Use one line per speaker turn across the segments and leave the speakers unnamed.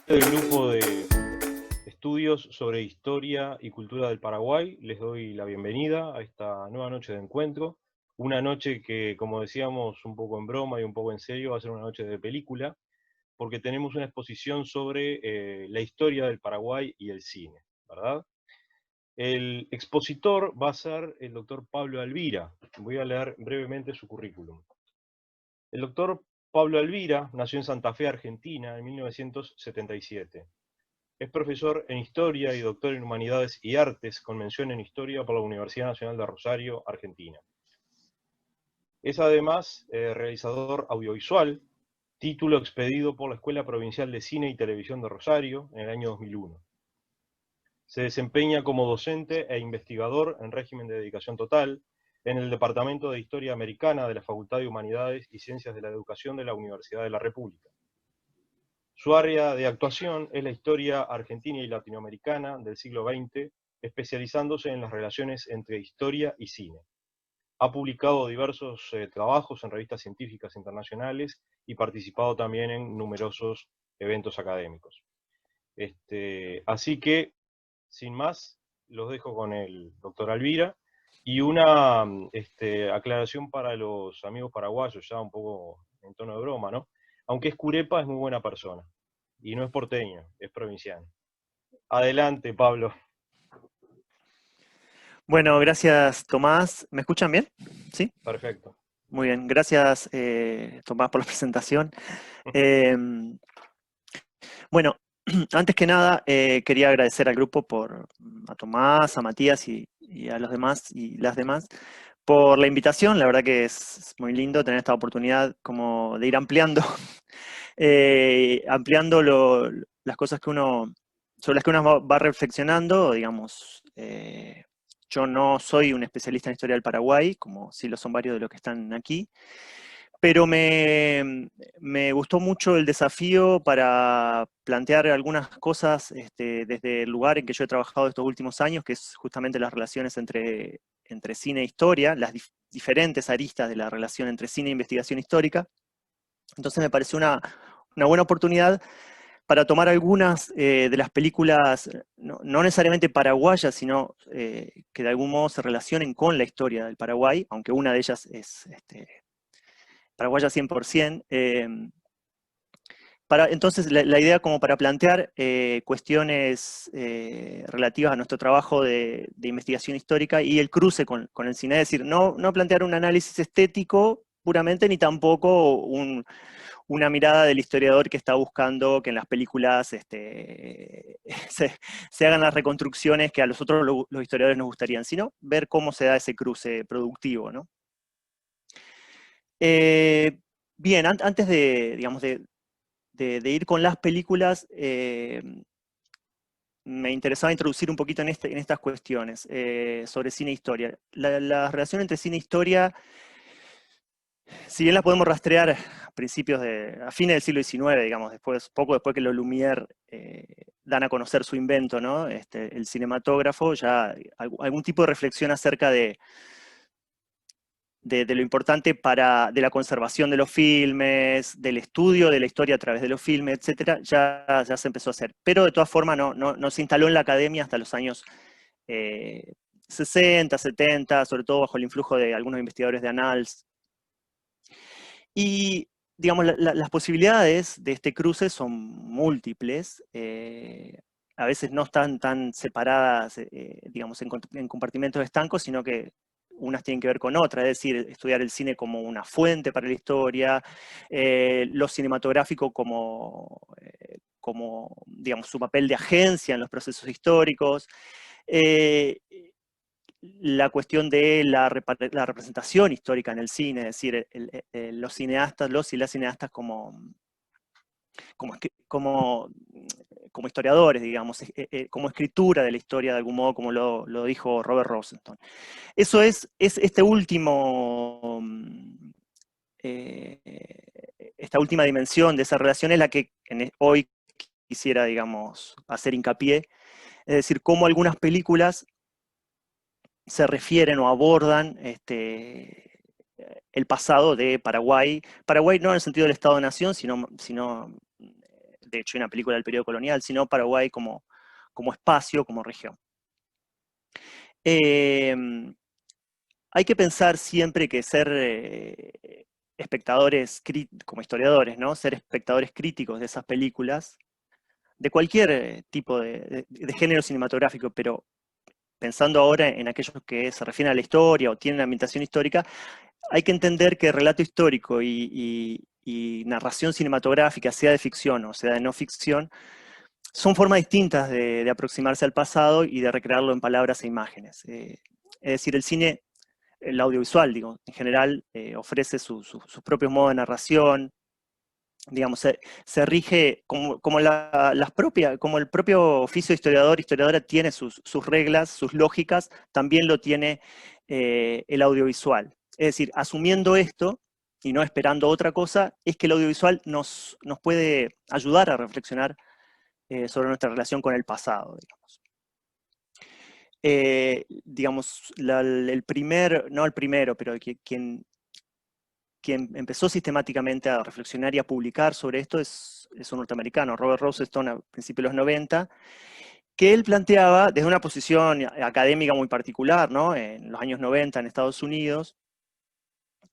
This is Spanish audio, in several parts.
Del grupo de estudios sobre historia y cultura del Paraguay, les doy la bienvenida a esta nueva noche de encuentro. Una noche que, como decíamos un poco en broma y un poco en serio, va a ser una noche de película, porque tenemos una exposición sobre la historia del Paraguay y el cine, ¿verdad? El expositor va a ser el doctor Pablo Alvira. Voy a leer brevemente su currículum. El doctor Pablo Alvira nació en Santa Fe, Argentina, en 1977. Es profesor en Historia y doctor en Humanidades y Artes, con mención en Historia por la Universidad Nacional de Rosario, Argentina. Es además realizador audiovisual, título expedido por la Escuela Provincial de Cine y Televisión de Rosario en el año 2001. Se desempeña como docente e investigador en régimen de dedicación total en el Departamento de Historia Americana de la Facultad de Humanidades y Ciencias de la Educación de la Universidad de la República. Su área de actuación es la historia argentina y latinoamericana del siglo XX, especializándose en las relaciones entre historia y cine. Ha publicado diversos trabajos en revistas científicas internacionales y participado también en numerosos eventos académicos. Así que, sin más, los dejo con el doctor Alvira y una aclaración para los amigos paraguayos, ya un poco en tono de broma, ¿no? Aunque es curepa, es muy buena persona. Y no es porteño, es provinciano. Adelante, Pablo.
Bueno, gracias Tomás. ¿Me escuchan bien? ¿Sí?
Perfecto.
Muy bien. Gracias Tomás por la presentación. Eh, bueno, antes que nada quería agradecer al grupo a Tomás, a Matías y a los demás y las demás por la invitación. La verdad que es muy lindo tener esta oportunidad como de ir ampliando, ampliando las cosas sobre las que uno va reflexionando, digamos. Yo no soy un especialista en historia del Paraguay, como sí lo son varios de los que están aquí, pero me gustó mucho el desafío para plantear algunas cosas desde el lugar en que yo he trabajado estos últimos años, que es justamente las relaciones entre cine e historia, las diferentes aristas de la relación entre cine e investigación histórica. Entonces me pareció una buena oportunidad para tomar algunas de las películas, no necesariamente paraguayas, sino que de algún modo se relacionen con la historia del Paraguay, aunque una de ellas es paraguaya 100%. Entonces, la idea como para plantear cuestiones relativas a nuestro trabajo de investigación histórica y el cruce con el cine, es decir, no plantear un análisis estético puramente, ni tampoco una mirada del historiador que está buscando que en las películas se hagan las reconstrucciones que a nosotros los historiadores nos gustarían, sino ver cómo se da ese cruce productivo, ¿no? Bien, antes digamos, de ir con las películas, me interesaba introducir un poquito en estas cuestiones sobre cine e historia. La relación entre cine e historia, si bien la podemos rastrear a fines del siglo XIX, digamos, poco después que los Lumière dan a conocer su invento, ¿no? El cinematógrafo, ya algún tipo de reflexión acerca de lo importante de la conservación de los filmes, del estudio de la historia a través de los filmes, etcétera, ya se empezó a hacer. Pero de todas formas no se instaló en la academia hasta los años 60, 70, sobre todo bajo el influjo de algunos investigadores de Annals. Y, digamos, las posibilidades de este cruce son múltiples. A veces no están tan separadas, digamos, en compartimentos estancos, sino que unas tienen que ver con otras, es decir, estudiar el cine como una fuente para la historia, lo cinematográfico como, digamos, su papel de agencia en los procesos históricos, la cuestión de la representación histórica en el cine, es decir, los cineastas, los y las cineastas como historiadores, digamos, como escritura de la historia de algún modo, como lo dijo Robert Rosenthal. Eso es este último, esta última dimensión de esa relación es la que hoy quisiera, digamos, hacer hincapié, es decir, cómo algunas películas se refieren o abordan el pasado de Paraguay. Paraguay no en el sentido del Estado-Nación, sino de hecho hay una película del periodo colonial, sino Paraguay como espacio, como región. Hay que pensar siempre que ser espectadores, como historiadores, ¿no? Ser espectadores críticos de esas películas, de cualquier tipo de género cinematográfico, pero pensando ahora en aquellos que se refieren a la historia o tienen ambientación histórica, hay que entender que relato histórico y narración cinematográfica, sea de ficción o sea de no ficción, son formas distintas de aproximarse al pasado y de recrearlo en palabras e imágenes. Es decir, el cine, el audiovisual, digo, en general ofrece sus propios modos de narración, digamos, se rige como como el propio oficio de historiador, historiadora tiene sus reglas, sus lógicas, también lo tiene el audiovisual. Es decir, asumiendo esto y no esperando otra cosa, es que el audiovisual nos puede ayudar a reflexionar sobre nuestra relación con el pasado, digamos. Digamos, el primer, no el primero, pero quien empezó sistemáticamente a reflexionar y a publicar sobre esto es un norteamericano, Robert Rosenstone, a principios de los 90, que él planteaba desde una posición académica muy particular, ¿no? En los años 90 en Estados Unidos,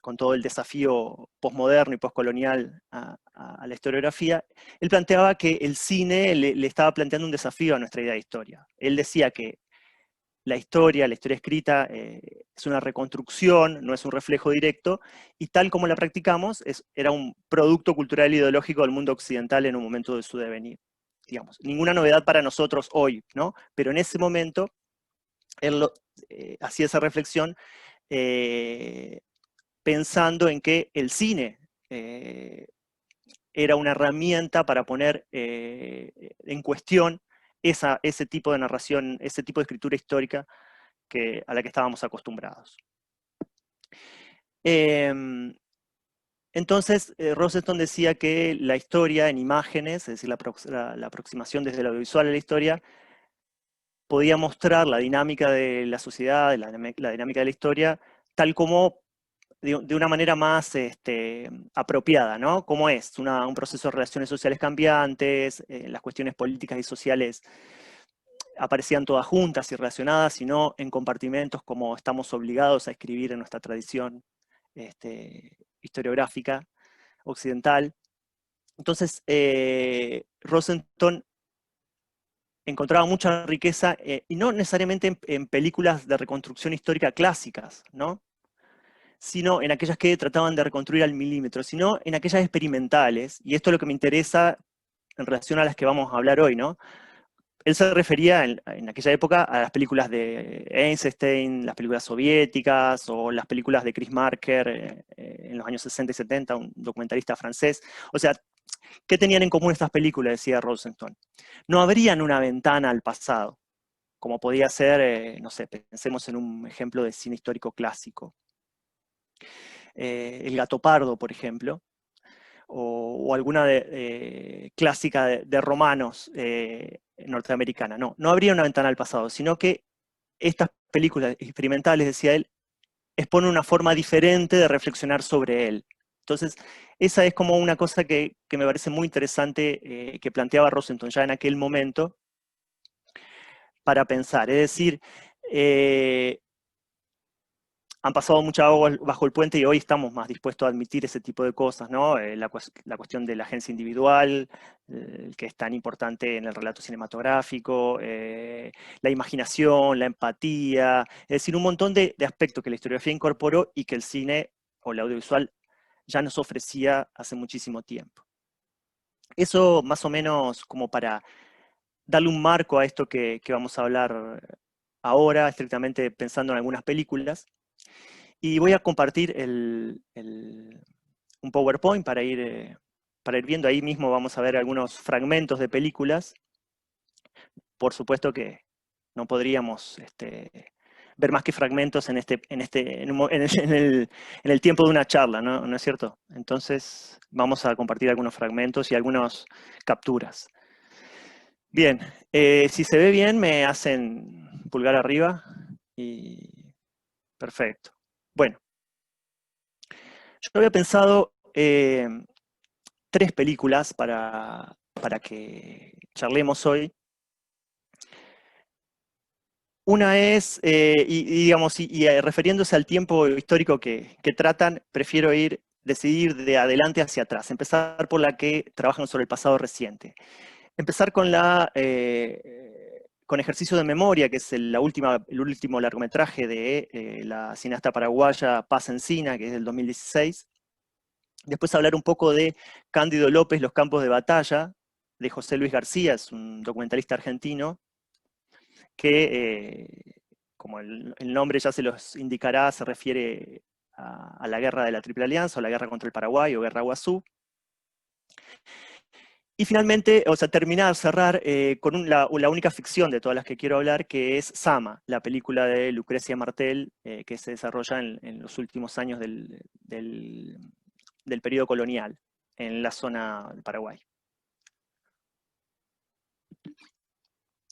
con todo el desafío posmoderno y poscolonial a la historiografía, él planteaba que el cine le estaba planteando un desafío a nuestra idea de historia. Él decía que la historia escrita es una reconstrucción, no es un reflejo directo, y tal como la practicamos, era un producto cultural e ideológico del mundo occidental en un momento de su devenir. Digamos, ninguna novedad para nosotros hoy, ¿no? Pero en ese momento, él hacía esa reflexión pensando en que el cine era una herramienta para poner en cuestión ese tipo de narración, ese tipo de escritura histórica a la que estábamos acostumbrados. Entonces, Rosenstone decía que la historia en imágenes, es decir, la aproximación desde el audiovisual a la historia, podía mostrar la dinámica de la sociedad, la dinámica de la historia, tal como de una manera más apropiada, ¿no? Como es un proceso de relaciones sociales cambiantes, las cuestiones políticas y sociales aparecían todas juntas y relacionadas, sino en compartimentos como estamos obligados a escribir en nuestra tradición historiográfica occidental. Entonces, Rosenstone encontraba mucha riqueza, y no necesariamente en películas de reconstrucción histórica clásicas, ¿no? Sino en aquellas que trataban de reconstruir al milímetro, sino en aquellas experimentales, y esto es lo que me interesa en relación a las que vamos a hablar hoy, ¿no? Él se refería en aquella época a las películas de Eisenstein, las películas soviéticas, o las películas de Chris Marker en los años 60 y 70, un documentalista francés. O sea, ¿qué tenían en común estas películas?, decía Rosenstone. No abrían una ventana al pasado, como podía ser, no sé, pensemos en un ejemplo de cine histórico clásico. El Gato Pardo, por ejemplo, o alguna clásica de romanos norteamericana. No habría una ventana al pasado, sino que estas películas experimentales, decía él, exponen una forma diferente de reflexionar sobre él. Entonces, esa es como una cosa que me parece muy interesante que planteaba Rosenstone ya en aquel momento para pensar. Es decir, han pasado mucha agua bajo el puente y hoy estamos más dispuestos a admitir ese tipo de cosas, ¿no? La cuestión de la agencia individual, que es tan importante en el relato cinematográfico, la imaginación, la empatía, es decir, un montón de aspectos que la historiografía incorporó y que el cine o el audiovisual ya nos ofrecía hace muchísimo tiempo. Eso más o menos como para darle un marco a esto que vamos a hablar ahora, estrictamente pensando en algunas películas. Y voy a compartir un PowerPoint para ir viendo. Ahí mismo vamos a ver algunos fragmentos de películas. Por supuesto que no podríamos ver más que fragmentos en el tiempo de una charla, ¿no es cierto? Entonces vamos a compartir algunos fragmentos y algunas capturas. Bien, si se ve bien me hacen pulgar arriba y perfecto. Bueno. Yo había pensado 3 películas para para que charlemos hoy. Una es, digamos, refiriéndose al tiempo histórico que tratan, prefiero decidir de adelante hacia atrás, empezar por la que trabajan sobre el pasado reciente. Empezar con Ejercicio de Memoria, que es el último largometraje de la cineasta paraguaya Paz Encina, que es del 2016. Después hablar un poco de Cándido López, Los campos de batalla, de José Luis García, es un documentalista argentino, que, como el nombre ya se los indicará, se refiere a la guerra de la Triple Alianza, o la guerra contra el Paraguay, o Guerra Guazú. Y finalmente, o sea, cerrar con la única ficción de todas las que quiero hablar, que es Sama, la película de Lucrecia Martel, que se desarrolla en los últimos años del periodo colonial, en la zona de Paraguay.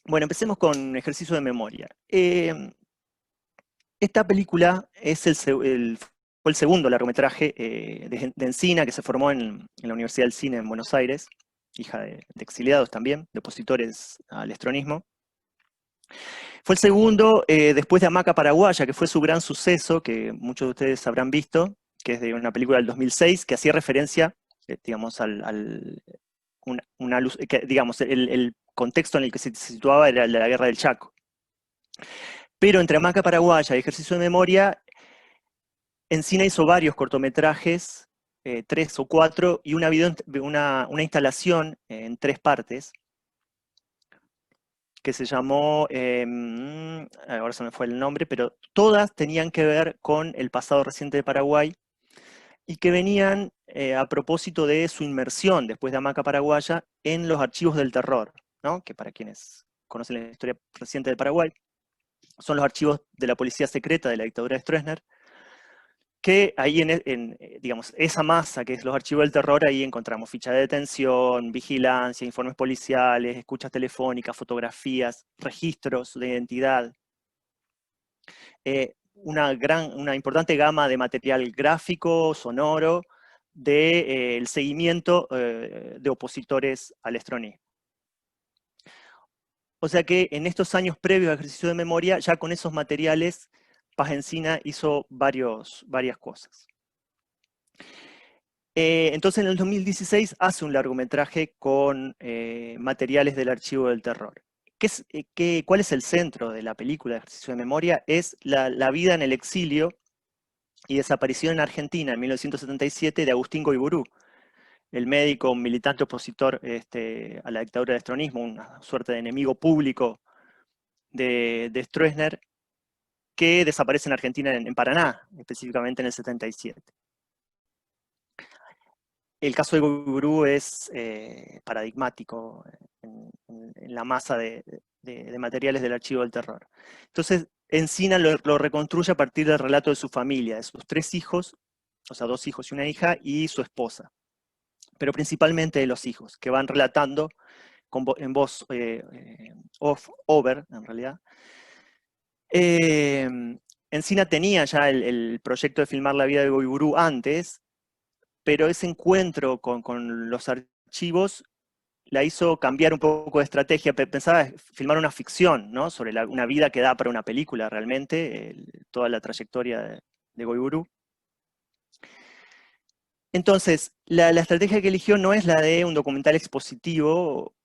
Bueno, empecemos con Ejercicio de Memoria. Esta película fue el segundo largometraje de Encina, que se formó en la Universidad del Cine en Buenos Aires, hija de exiliados también, de opositores al estronismo. Fue el segundo después de Hamaca Paraguaya, que fue su gran suceso, que muchos de ustedes habrán visto, que es de una película del 2006, que hacía referencia, digamos, digamos, el contexto en el que se situaba era la guerra del Chaco. Pero entre Hamaca Paraguaya y Ejercicio de Memoria, Encina hizo varios cortometrajes, 3 o 4, y una instalación en 3 partes, que se llamó, ahora se me fue el nombre, pero todas tenían que ver con el pasado reciente de Paraguay, y que venían a propósito de su inmersión, después de Hamaca Paraguaya, en los archivos del terror, ¿no? Que para quienes conocen la historia reciente de Paraguay, son los archivos de la policía secreta de la dictadura de Stroessner, que ahí digamos, esa masa que es los archivos del terror, ahí encontramos ficha de detención, vigilancia, informes policiales, escuchas telefónicas, fotografías, registros de identidad, una importante gama de material gráfico, sonoro, del seguimiento de opositores al estronismo. O sea que en estos años previos al ejercicio de memoria, ya con esos materiales, Paz Encina hizo varias cosas. Entonces en el 2016 hace un largometraje con materiales del archivo del terror. ¿Cuál es el centro de la película de Ejercicio de Memoria? Es la vida en el exilio y desaparición en Argentina en 1977 de Agustín Goiburú, el médico, un militante opositor a la dictadura del estronismo, una suerte de enemigo público de Stroessner, que desaparece en Argentina, en Paraná, específicamente en el 77. El caso de Goiburú es paradigmático en la masa de materiales del archivo del terror. Entonces, Encina lo reconstruye a partir del relato de su familia, de sus 3 hijos, o sea, 2 hijos y una hija, y su esposa. Pero principalmente de los hijos, que van relatando en voz off-over, en realidad. Encina tenía ya el proyecto de filmar la vida de Goiburú antes, pero ese encuentro con los archivos la hizo cambiar un poco de estrategia. Pensaba filmar una ficción, ¿no? Sobre una vida que da para una película realmente, toda la trayectoria de Goiburú. Entonces, la estrategia que eligió no es la de un documental expositivo,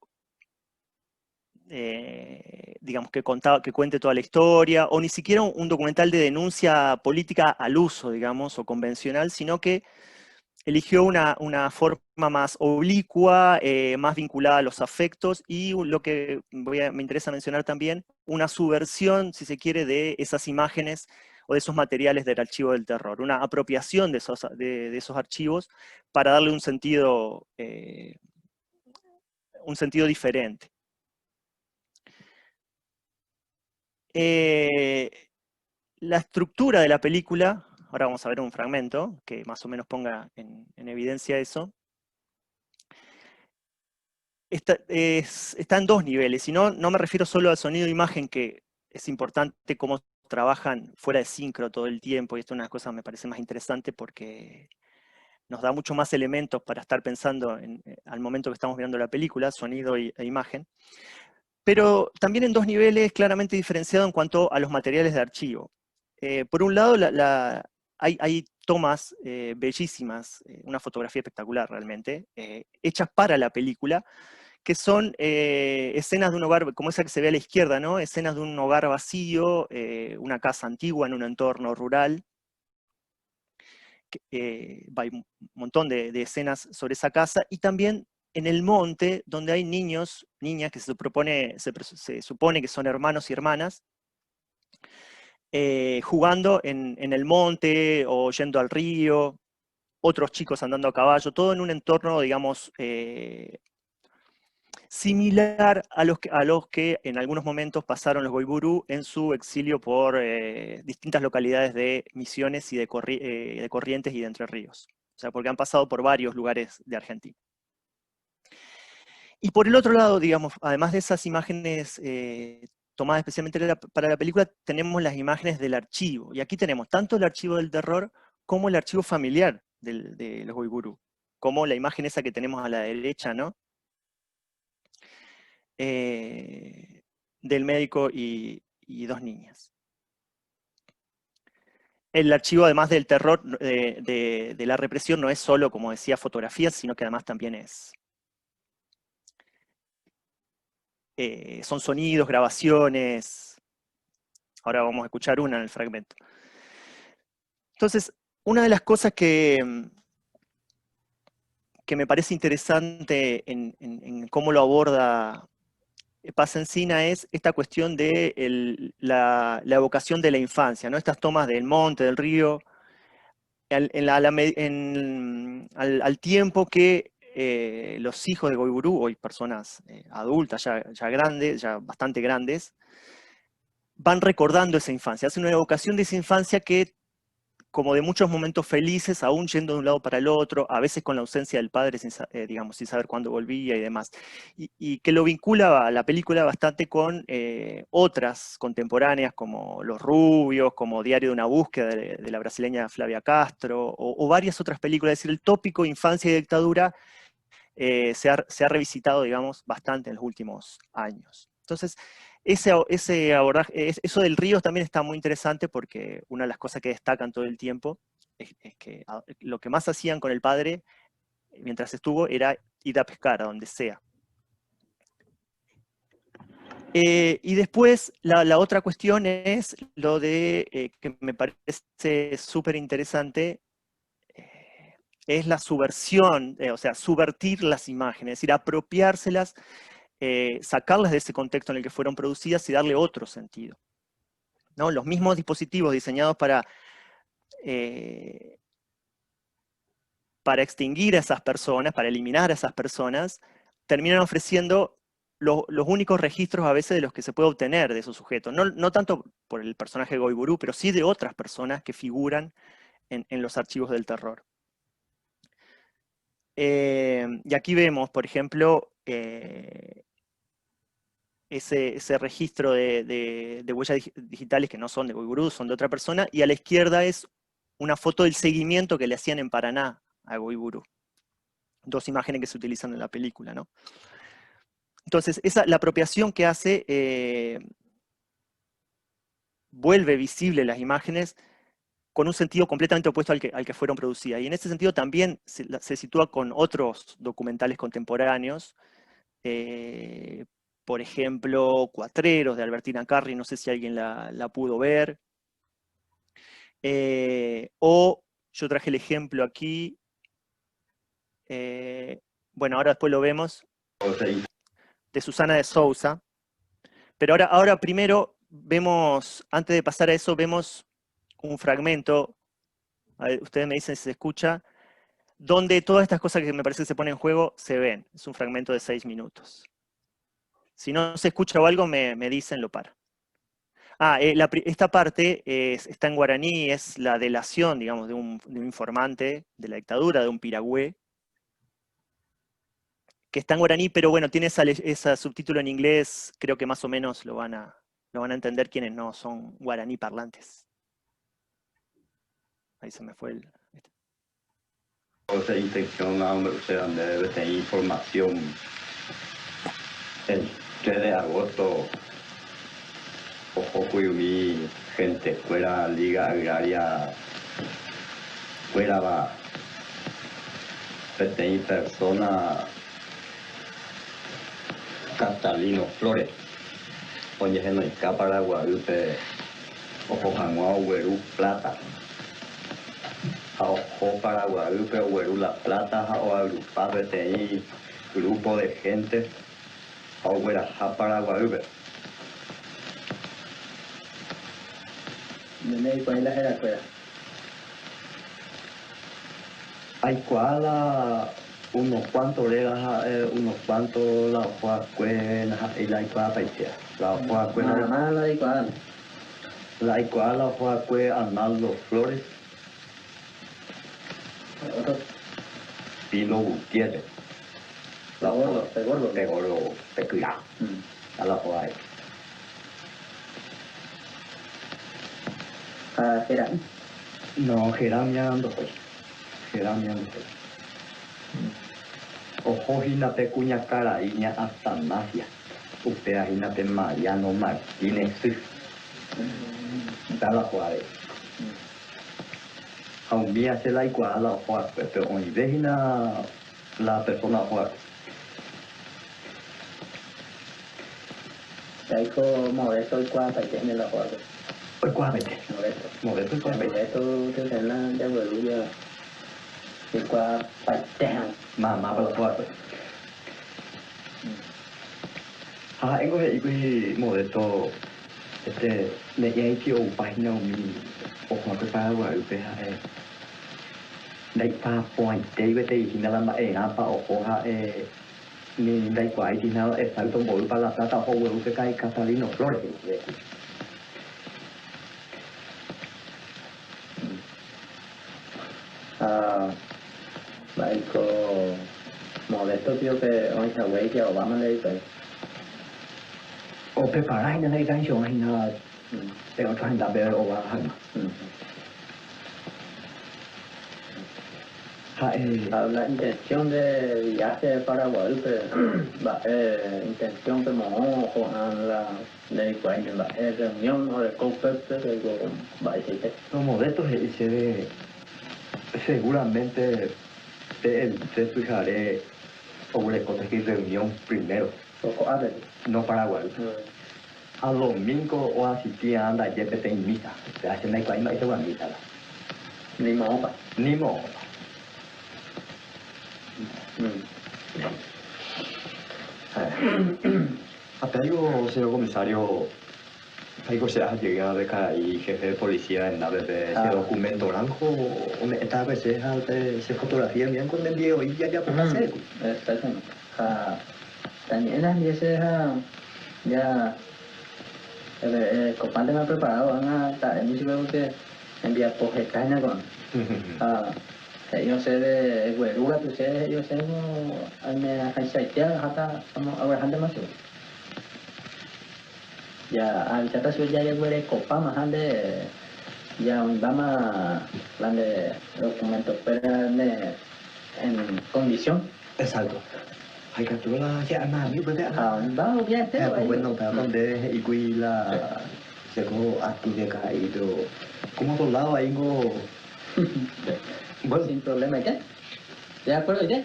digamos, que cuente toda la historia, o ni siquiera un documental de denuncia política al uso, digamos, o convencional, sino que eligió una forma más oblicua, más vinculada a los afectos, y lo que me interesa mencionar también, una subversión, si se quiere, de esas imágenes o de esos materiales del archivo del terror, una apropiación de esos archivos para darle un sentido diferente. La estructura de la película, ahora vamos a ver un fragmento que más o menos ponga en evidencia eso, está en 2 niveles, y no me refiero solo al sonido e imagen, que es importante cómo trabajan fuera de sincro todo el tiempo, y esto es una cosa que me parece más interesante porque nos da mucho más elementos para estar pensando al momento que estamos mirando la película, sonido e imagen, pero también en dos niveles claramente diferenciados en cuanto a los materiales de archivo. Por un lado, hay tomas bellísimas, una fotografía espectacular realmente, hechas para la película, que son escenas de un hogar, como esa que se ve a la izquierda, ¿no? Escenas de un hogar vacío, una casa antigua en un entorno rural. Hay un montón de escenas sobre esa casa, y también en el monte, donde hay niños, niñas que se supone que son hermanos y hermanas, jugando en el monte o yendo al río, otros chicos andando a caballo, todo en un entorno, digamos, similar a los que en algunos momentos pasaron los Goiburu en su exilio por distintas localidades de Misiones y de Corrientes y de Entre Ríos. O sea, porque han pasado por varios lugares de Argentina. Y por el otro lado, digamos, además de esas imágenes tomadas especialmente para la película, tenemos las imágenes del archivo. Y aquí tenemos tanto el archivo del terror como el archivo familiar de los Goiburu. Como la imagen esa que tenemos a la derecha, ¿no? Del médico y dos niñas. El archivo, además del terror, de la represión, no es solo, como decía, fotografías, sino que además también son sonidos, grabaciones. Ahora vamos a escuchar una en el fragmento. Entonces, una de las cosas que me parece interesante en cómo lo aborda Paz Encina es esta cuestión de la evocación de la infancia, ¿no? Estas tomas del monte, del río, al tiempo que los hijos de Goiburu, hoy personas adultas, ya grandes, ya bastante grandes, van recordando esa infancia. Hace una evocación de esa infancia que, como de muchos momentos felices, aún yendo de un lado para el otro, a veces con la ausencia del padre, digamos, sin saber cuándo volvía y demás. Y que lo vincula a la película bastante con otras contemporáneas, como Los Rubios, como Diario de una búsqueda de la brasileña Flavia Castro, o varias otras películas. Es decir, el tópico infancia y dictadura se ha revisitado, digamos, bastante en los últimos años. Entonces, ese abordaje, eso del río también está muy interesante, porque una de las cosas que destacan todo el tiempo es que lo que más hacían con el padre mientras estuvo era ir a pescar a donde sea. Y después la otra cuestión es lo de, que me parece súper interesante, es la subversión, o sea, subvertir las imágenes, es decir, apropiárselas, sacarlas de ese contexto en el que fueron producidas y darle otro sentido, ¿no? Los mismos dispositivos diseñados para extinguir a esas personas, para eliminar a esas personas, terminan ofreciendo los únicos registros a veces de los que se puede obtener de esos sujetos. No tanto por el personaje de Goiburu, pero sí de otras personas que figuran en los archivos del terror. Y aquí vemos, por ejemplo, ese registro de huellas digitales que no son de Goiburu, son de otra persona, y a la izquierda es una foto del seguimiento que le hacían en Paraná a Goiburu. Dos imágenes que se utilizan en la película, ¿no? Entonces, la apropiación que hace vuelve visible las imágenes con un sentido completamente opuesto al que fueron producidas. Y en ese sentido también se sitúa con otros documentales contemporáneos, por ejemplo, Cuatreros, de Albertina Carri, no sé si alguien la pudo ver. O yo traje el ejemplo aquí, bueno, ahora después lo vemos, de Susana de Sousa. Pero ahora primero vemos, antes de pasar a eso, vemos un fragmento, a ver, ustedes me dicen si se escucha, donde todas estas cosas que me parece que se ponen en juego se ven. Es un fragmento de 6 minutos. Si no se escucha o algo, me dicen, lo para. Esta parte está en guaraní, es la delación, digamos, de un informante de la dictadura, de un piragüé, que está en guaraní, pero bueno, tiene ese subtítulo en inglés, creo que más o menos lo van a entender quienes no son guaraní parlantes. Ahí se me fue el...
esa intención, o sea, debe tener información. El 3 de agosto, ojo, mi gente fuera Liga Agraria, fuera va, tener persona Catalino Flores, oye, en el Cápara, Guadalupe, ojo, Januao, Huerú, Plata. Ojo para Guadalupe, Huerú, La Plata, o agrupar ahí grupo de gente, o Huerajá para Guadalupe.
¿Dónde cuál es la jerarquía?
Hay cuala, unos cuantos regas, unos cuantos la hoja cuena, y la cuala paitea. La hoja cuena.
Nada más la de cuál.
La cuala, la hoja cuena, Arnaldo Flores.
Otro.
Pilo Gutiérrez.
De gordo, de gordo.
De gordo, de cuidado. A la hoja ahí.
Ah, Gerán.
No, Gerán ya ando pues. Gerán ya ando pues. Ojo, Ginate Cuña Caraíña Atanasia. Usted, Ginate Mariano Martínez. Está la hoja ahí. A un día se la igual a la hoja, pero hoy ve la persona hoja.
Ya hizo Modesto y Cuapa y tiene la hoja.
Hoy cuábete.
Modesto y Cuapa. Modesto te da la de Huerulla. Y Cuapa y tejan.
Mamá para la hoja. Ah, en que iba Modesto, me he hecho página mi ojo que para Guadalupe. Đại pha point đây với đây thì là mà apa oha ni đại quái thì nào phải trong bộ ba la plata ho cái cây Catalino Flores.
Vậy có Modesto tío que hoy se ve que Obama le dice.
O preparar na đây đang hay là để ở trong đạp về Obama.
La intención de viaje para Guadalupe, intención de la de reunión o de COPEP,
No, Modesto se de seguramente te fijaré sobre cosas que reunión primero. No para Guadalupe. A domingo o así anda ya te en misa. Te hacen ahí cuando hay una misa.
Ni mopa.
Ni modo. Hasta digo, señor comisario, algo se ha llegado de cara y jefe de policía en la ese documento blanco, esta vez se fotografía bien con el viejo y ya por hacer.
Exactamente. También las 10 ya el comandante me ha preparado, van a estar en mi ciudad que enviar por caña con yo sé de Hueruga, tú sé, yo sé en Haitía, hasta ahora gente más ya al chata suya ya huele copa más de ya un dama plan de documentos pero en condición.
Exacto. Hay que tú la ya más mi puede
Va bien este
bueno para donde y cuí la se como aquí de caído como por lado ahí go
bueno, sin problema, ¿qué? ¿De acuerdo, qué?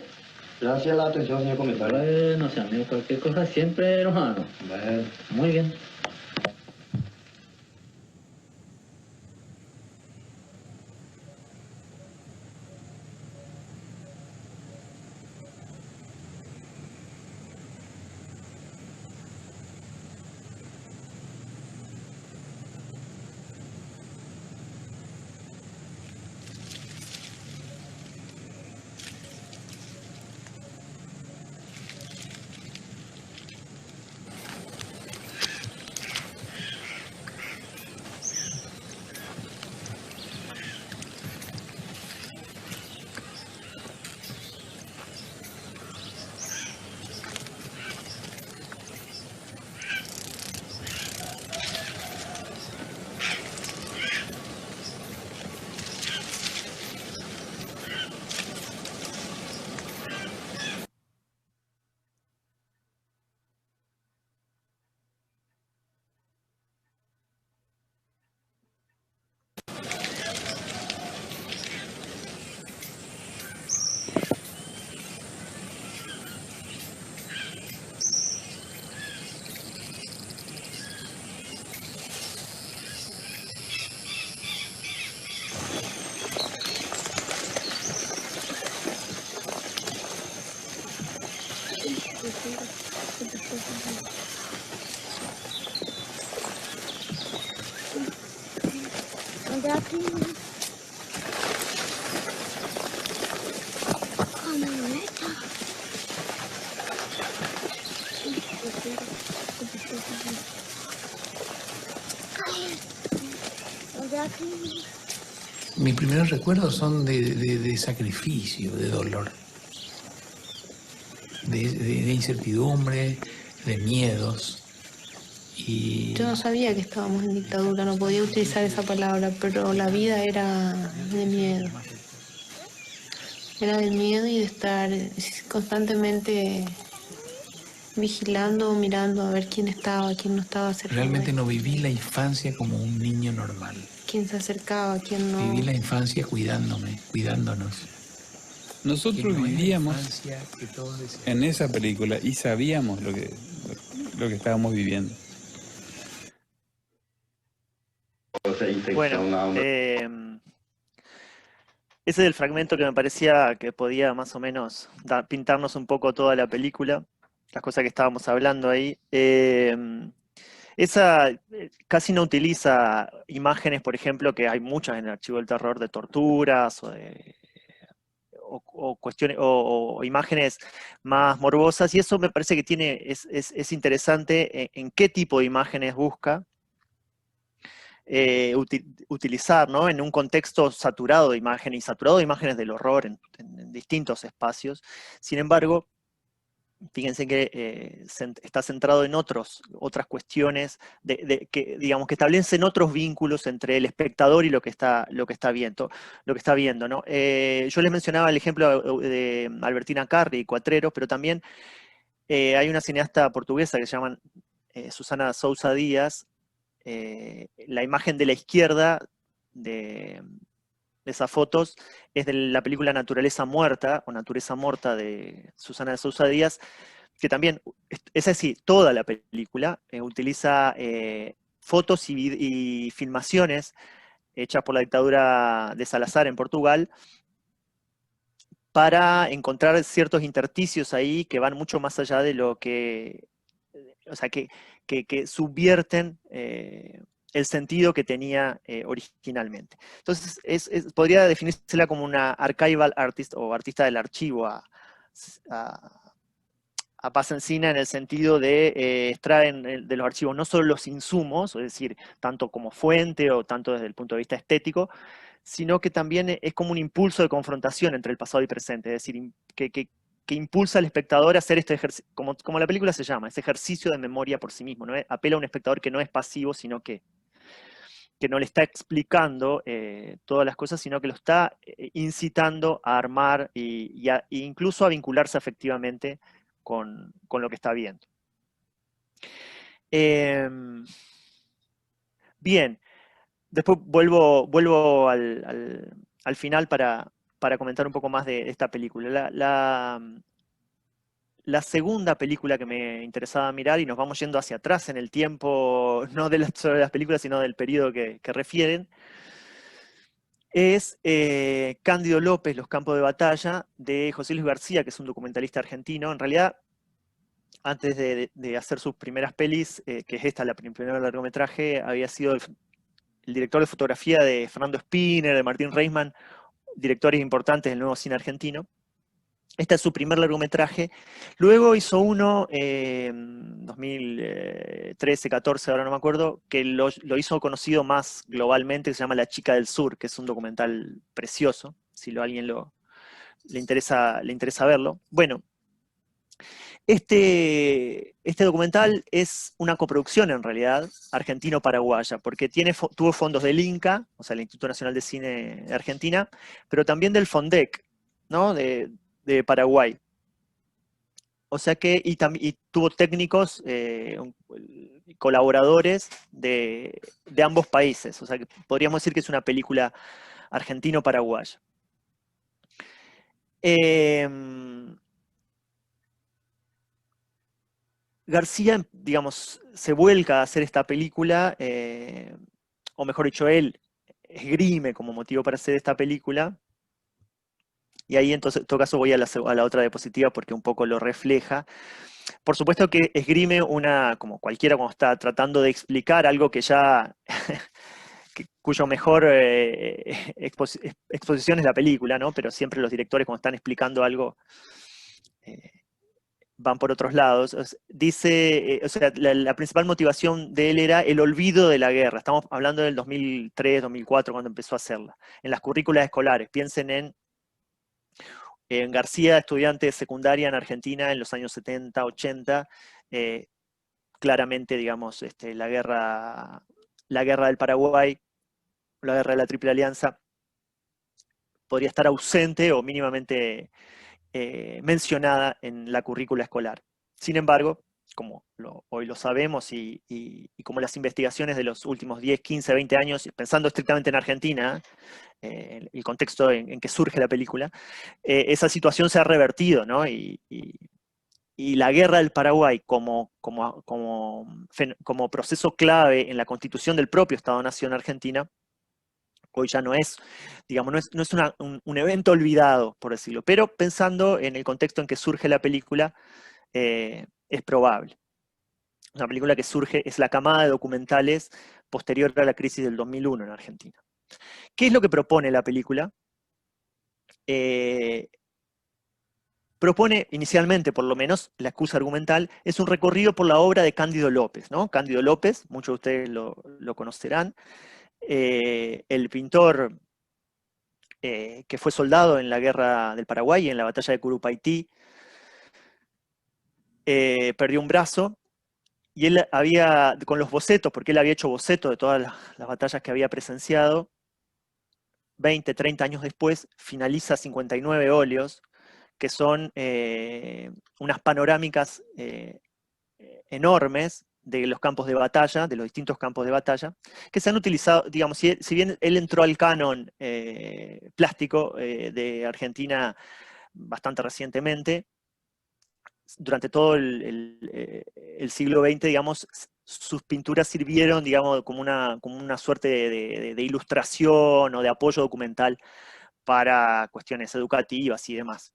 Gracias a la atención, señor comisario.
Bueno, si a mí cualquier cosa siempre, hermano.
Bueno.
Muy bien.
mis primeros recuerdos son de sacrificio, de dolor, de incertidumbre, de miedos. Y
Yo no sabía que estábamos en dictadura, no podía utilizar esa palabra, pero la vida era de miedo. Era de miedo y de estar constantemente vigilando, mirando a ver quién estaba, quién no estaba cerca.
Realmente no viví la infancia como un niño normal.
Quién se acercaba, quién no.
Viví la infancia cuidándome, cuidándonos.
Nosotros vivíamos en esa película y sabíamos lo que estábamos viviendo.
Bueno, ese es el fragmento que me parecía que podía más o menos pintarnos un poco toda la película, las cosas que estábamos hablando ahí. Esa casi no utiliza imágenes, por ejemplo, que hay muchas en el Archivo del Terror, de torturas o cuestiones o imágenes más morbosas, y eso me parece que es interesante en qué tipo de imágenes busca utilizar, ¿no? En un contexto saturado de imágenes, y saturado de imágenes del horror en distintos espacios. Sin embargo, fíjense que está centrado en otras cuestiones que, digamos, que establecen otros vínculos entre el espectador y lo que está viendo, ¿no? Yo les mencionaba el ejemplo de Albertina Carri, Cuatreros, pero también hay una cineasta portuguesa que se llama Susana Sousa Díaz. La imagen de la izquierda de esas fotos es de la película Naturaleza Muerta, o Naturaleza Morta, de Susana de Sousa Díaz, que también, es así, toda la película utiliza fotos y filmaciones hechas por la dictadura de Salazar en Portugal, para encontrar ciertos intersticios ahí que van mucho más allá de lo que, o sea, que subvierten el sentido que tenía originalmente. Entonces, podría definírsela como una archival artist, o artista del archivo a Paz Encina, en el sentido de extraer de los archivos no solo los insumos, es decir, tanto como fuente o tanto desde el punto de vista estético, sino que también es como un impulso de confrontación entre el pasado y presente, es decir, que impulsa al espectador a hacer este ejercicio, como la película se llama, ese ejercicio de memoria por sí mismo, ¿no? Apela a un espectador que no es pasivo, sino que no le está explicando todas las cosas, sino que lo está incitando a armar e incluso a vincularse afectivamente con lo que está viendo. Bien, después vuelvo al final para comentar un poco más de esta película. La segunda película que me interesaba mirar, y nos vamos yendo hacia atrás en el tiempo, no sobre las películas, sino del periodo que refieren, es Cándido López, Los campos de batalla, de José Luis García, que es un documentalista argentino. En realidad, antes de hacer sus primeras pelis, que es esta, la primera largometraje, había sido el director de fotografía de Fernando Spinner, de Martín Reisman, directores importantes del nuevo cine argentino. Este es su primer largometraje. Luego hizo uno en 2013, 14, ahora no me acuerdo, que lo hizo conocido más globalmente, que se llama La chica del sur, que es un documental precioso, si a alguien le interesa verlo. Bueno, este documental es una coproducción, en realidad, argentino-paraguaya, porque tuvo fondos del INCA, o sea, el Instituto Nacional de Cine de Argentina, pero también del FONDEC, ¿no? de Paraguay. O sea que, y tuvo técnicos, colaboradores de ambos países. O sea que podríamos decir que es una película argentino-paraguaya. García, digamos, se vuelca a hacer esta película, o mejor dicho, él esgrime como motivo para hacer esta película. Y ahí, entonces, en todo caso, voy a la otra diapositiva porque un poco lo refleja. Por supuesto que esgrime como cualquiera cuando está tratando de explicar algo que ya, cuyo mejor exposición es la película, ¿no? Pero siempre los directores, cuando están explicando algo, van por otros lados. Dice, o sea, la principal motivación de él era el olvido de la guerra. Estamos hablando del 2003, 2004, cuando empezó a hacerla. En las currículas escolares, piensen en García, estudiante de secundaria en Argentina en los años 70, 80, claramente, digamos, la guerra del Paraguay, la guerra de la Triple Alianza, podría estar ausente o mínimamente mencionada en la currícula escolar. Sin embargo, como hoy lo sabemos y como las investigaciones de los últimos 10, 15, 20 años, pensando estrictamente en Argentina, el contexto en que surge la película, esa situación se ha revertido, ¿no? Y la guerra del Paraguay como proceso clave en la constitución del propio Estado-Nación Argentina, hoy ya no es, digamos, no es un evento olvidado, por decirlo, pero pensando en el contexto en que surge la película, es probable. Una película que surge, es la camada de documentales posterior a la crisis del 2001 en Argentina. ¿Qué es lo que propone la película? Propone, inicialmente por lo menos, la excusa argumental, es un recorrido por la obra de Cándido López, ¿no? Cándido López, muchos de ustedes lo conocerán, el pintor que fue soldado en la guerra del Paraguay, en la batalla de Curupaytí, perdió un brazo, y él había, con los bocetos, porque él había hecho bocetos de todas las batallas que había presenciado, 20, 30 años después, finaliza 59 óleos, que son unas panorámicas enormes de los campos de batalla, de los distintos campos de batalla, que se han utilizado, digamos, si bien él entró al canon plástico de Argentina bastante recientemente, durante todo el siglo XX, digamos, sus pinturas sirvieron, digamos, como una suerte de ilustración o de apoyo documental para cuestiones educativas y demás.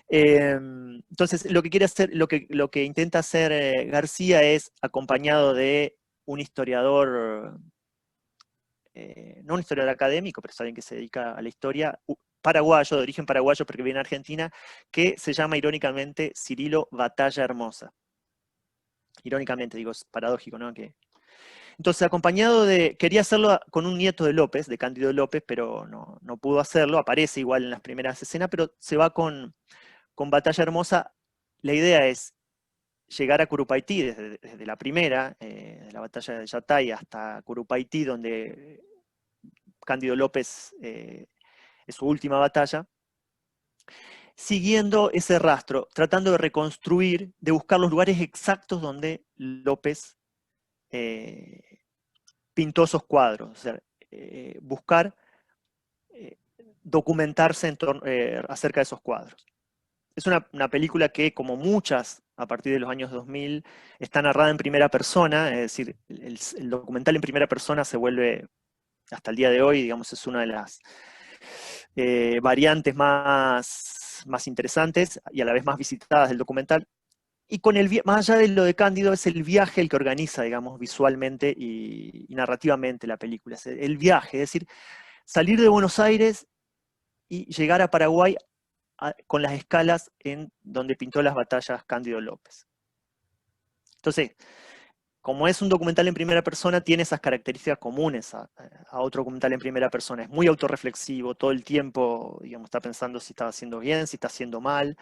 Entonces, lo que quiere hacer, lo que intenta hacer García es, acompañado de un historiador, no un historiador académico, pero es alguien que se dedica a la historia, paraguayo, de origen paraguayo, porque viene a Argentina, que se llama irónicamente Cirilo Batalla Hermosa. Irónicamente, digo, es paradójico, ¿no? Entonces, acompañado quería hacerlo con un nieto de López, de Cándido López, pero no pudo hacerlo, aparece igual en las primeras escenas, pero se va con Batalla Hermosa. La idea es llegar a Curupaytí desde la primera, de la batalla de Yatay hasta Curupaytí, donde Cándido López es su última batalla, siguiendo ese rastro, tratando de reconstruir, de buscar los lugares exactos donde López pintó esos cuadros, o sea, buscar documentarse acerca de esos cuadros. Es una película que, como muchas a partir de los años 2000, está narrada en primera persona, es decir, el documental en primera persona se vuelve, hasta el día de hoy, digamos, es una de las variantes más interesantes y a la vez más visitadas del documental. Y más allá de lo de Cándido, es el viaje el que organiza, digamos, visualmente y narrativamente la película. Es el viaje, es decir, salir de Buenos Aires y llegar a Paraguay con las escalas en donde pintó las batallas Cándido López. Entonces, como es un documental en primera persona, tiene esas características comunes a otro documental en primera persona. Es muy autorreflexivo, todo el tiempo, digamos, está pensando si está haciendo bien, si está haciendo mal.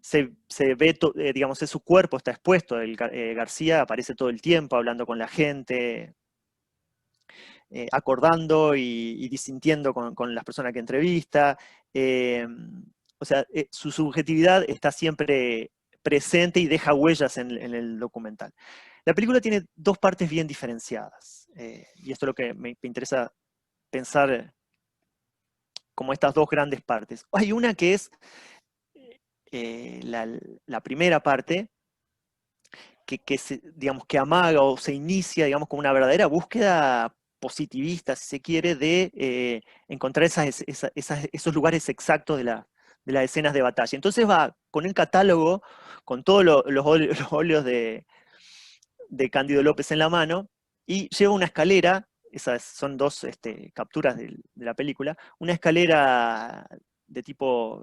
Se ve, digamos, su cuerpo está expuesto. García aparece todo el tiempo hablando con la gente, acordando y disintiendo con las personas que entrevista. O sea, su subjetividad está siempre presente y deja huellas en el documental. La película tiene dos partes bien diferenciadas, y esto es lo que me interesa pensar como estas dos grandes partes. Hay una que es la primera parte, digamos, que amaga o se inicia, digamos, como una verdadera búsqueda positivista, si se quiere, de encontrar esos lugares exactos de las escenas de batalla. Entonces va con el catálogo, con todos los óleos de Cándido López en la mano, y lleva una escalera, esas son dos capturas de la película, una escalera de tipo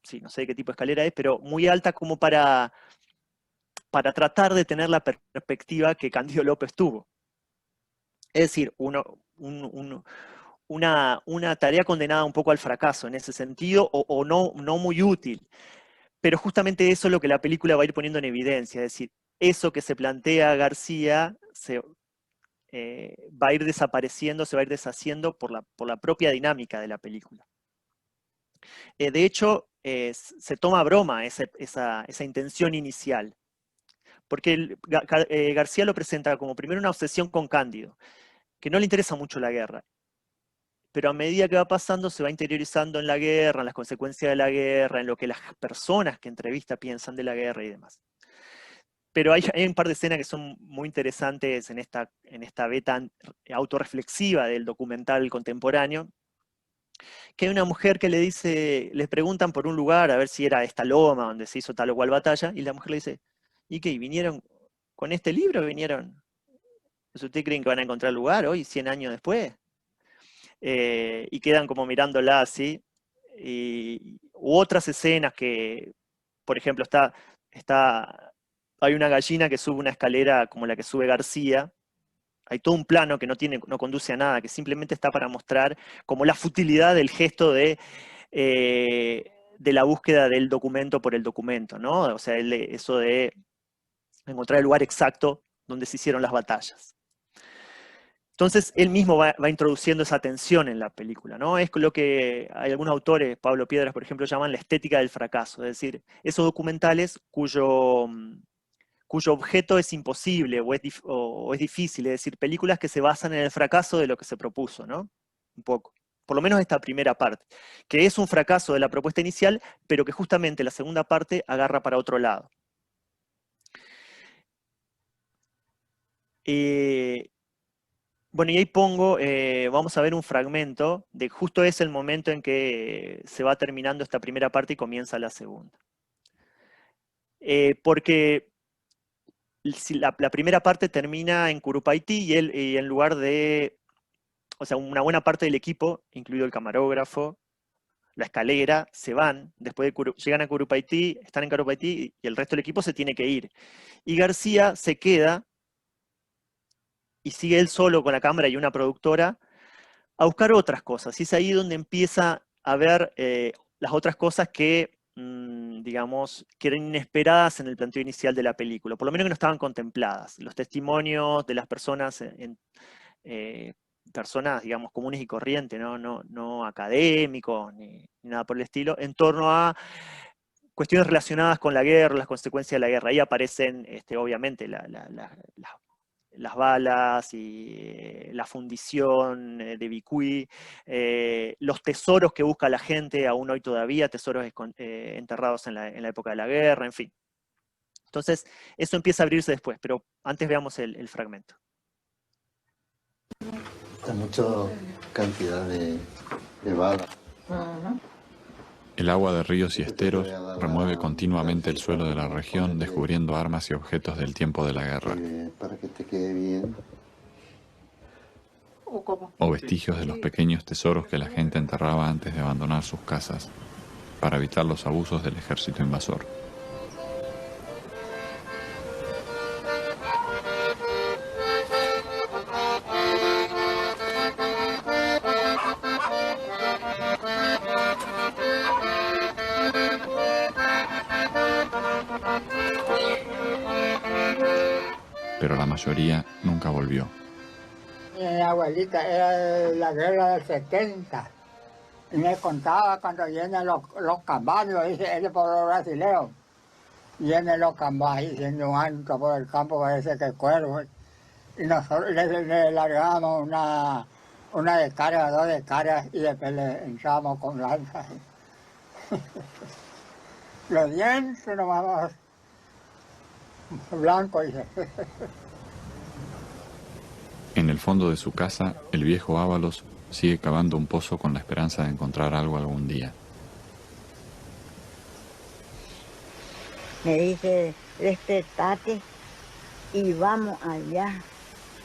sí, no sé de qué tipo de escalera es, pero muy alta como para tratar de tener la perspectiva que Candido López tuvo. Es decir, una tarea condenada un poco al fracaso en ese sentido, o no muy útil. Pero justamente eso es lo que la película va a ir poniendo en evidencia, es decir, eso que se plantea García va a ir desapareciendo, se va a ir deshaciendo por la propia dinámica de la película. De hecho, se toma a broma esa intención inicial, porque García lo presenta como primero una obsesión con Cándido, que no le interesa mucho la guerra, pero a medida que va pasando se va interiorizando en la guerra, en las consecuencias de la guerra, en lo que las personas que entrevista piensan de la guerra y demás. Pero hay un par de escenas que son muy interesantes en esta beta autorreflexiva del documental contemporáneo, que hay una mujer que les preguntan por un lugar, a ver si era esta loma donde se hizo tal o cual batalla, y la mujer le dice, ¿y qué? ¿Vinieron con este libro? ¿Vinieron? ¿Ustedes creen que van a encontrar lugar hoy, 100 años después? Y quedan como mirándola así. U otras escenas que, por ejemplo, hay una gallina que sube una escalera como la que sube García. Hay todo un plano que no conduce a nada, que simplemente está para mostrar como la futilidad del gesto de la búsqueda del documento por el documento, ¿no? O sea, eso de encontrar el lugar exacto donde se hicieron las batallas. Entonces, él mismo va introduciendo esa tensión en la película, ¿no? Es lo que hay algunos autores, Pablo Piedras, por ejemplo, llaman la estética del fracaso, es decir, esos documentales cuyo objeto es imposible o es difícil, es decir, películas que se basan en el fracaso de lo que se propuso, ¿no? Un poco. Por lo menos esta primera parte, que es un fracaso de la propuesta inicial, pero que justamente la segunda parte agarra para otro lado. Bueno, y ahí vamos a ver un fragmento de justo es el momento en que se va terminando esta primera parte y comienza la segunda. Porque la primera parte termina en Curupaytí y en lugar de, o sea, una buena parte del equipo, incluido el camarógrafo, la escalera, se van, llegan a Curupaytí, están en Curupaytí y el resto del equipo se tiene que ir. Y García se queda y sigue él solo con la cámara y una productora a buscar otras cosas. Y es ahí donde empieza a ver las otras cosas que, digamos, que eran inesperadas en el planteo inicial de la película, por lo menos que no estaban contempladas. Los testimonios de las personas, personas, digamos, comunes y corrientes, no académicos ni nada por el estilo, en torno a cuestiones relacionadas con la guerra, las consecuencias de la guerra. Ahí aparecen, obviamente, las balas y la fundición de Bicuí, los tesoros que busca la gente aún hoy todavía, tesoros enterrados en la época de la guerra, en fin. Entonces, eso empieza a abrirse después, pero antes veamos el fragmento.
Hay mucha cantidad de balas.
El agua de ríos y esteros remueve continuamente el suelo de la región, descubriendo armas y objetos del tiempo de la guerra.
Para que te quede bien.
O vestigios de los pequeños tesoros que la gente enterraba antes de abandonar sus casas, para evitar los abusos del ejército invasor. Pero la mayoría nunca volvió.
Mi abuelita era de la guerra del 70 y me contaba cuando vienen los cambanios, dice el pueblo brasileño, vienen los cambanios diciendo un ancho por el campo, parece que cuervo, y nosotros le largamos una descarga, 2 descargas y después le hinchamos con lanzas. Los dientes nomás blancos.
En el fondo de su casa, el viejo Ábalos sigue cavando un pozo con la esperanza de encontrar algo algún día.
Me dice, despertate y vamos allá.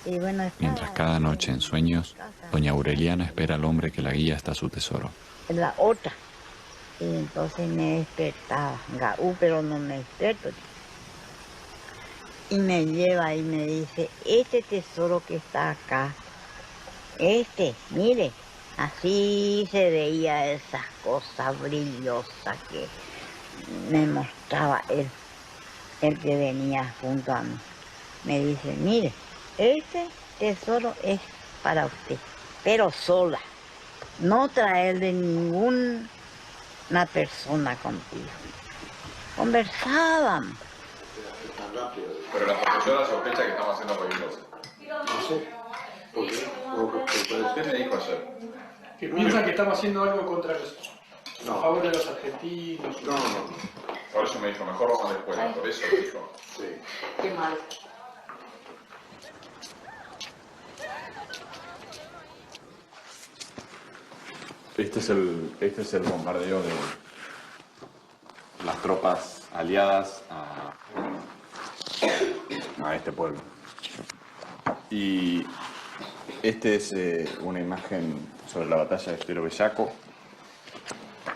Y bueno,
mientras cada noche en sueños, doña Aureliana espera al hombre que la guía hasta su tesoro.
En la otra, Y entonces me despertaba, Gaú, pero no me despierto. Y me lleva y me dice, este tesoro que está acá, mire, así se veía esas cosas brillosas que me mostraba él, el que venía junto a mí. Me dice, mire, este tesoro es para usted, pero sola, no traer de ninguna persona contigo. Conversábamos.
Pero la profesora sospecha que estamos haciendo cualquier cosa.
No sé. ¿Por qué?
Usted me dijo ayer.
Que piensan que estamos haciendo algo contra los... a favor de los argentinos.
No. Por eso me dijo, mejor vamos a la escuela. Por eso me dijo.
Sí.
Qué mal.
Este es el bombardeo de las tropas aliadas a este pueblo. Y este es una imagen sobre la batalla de Estero Bellaco.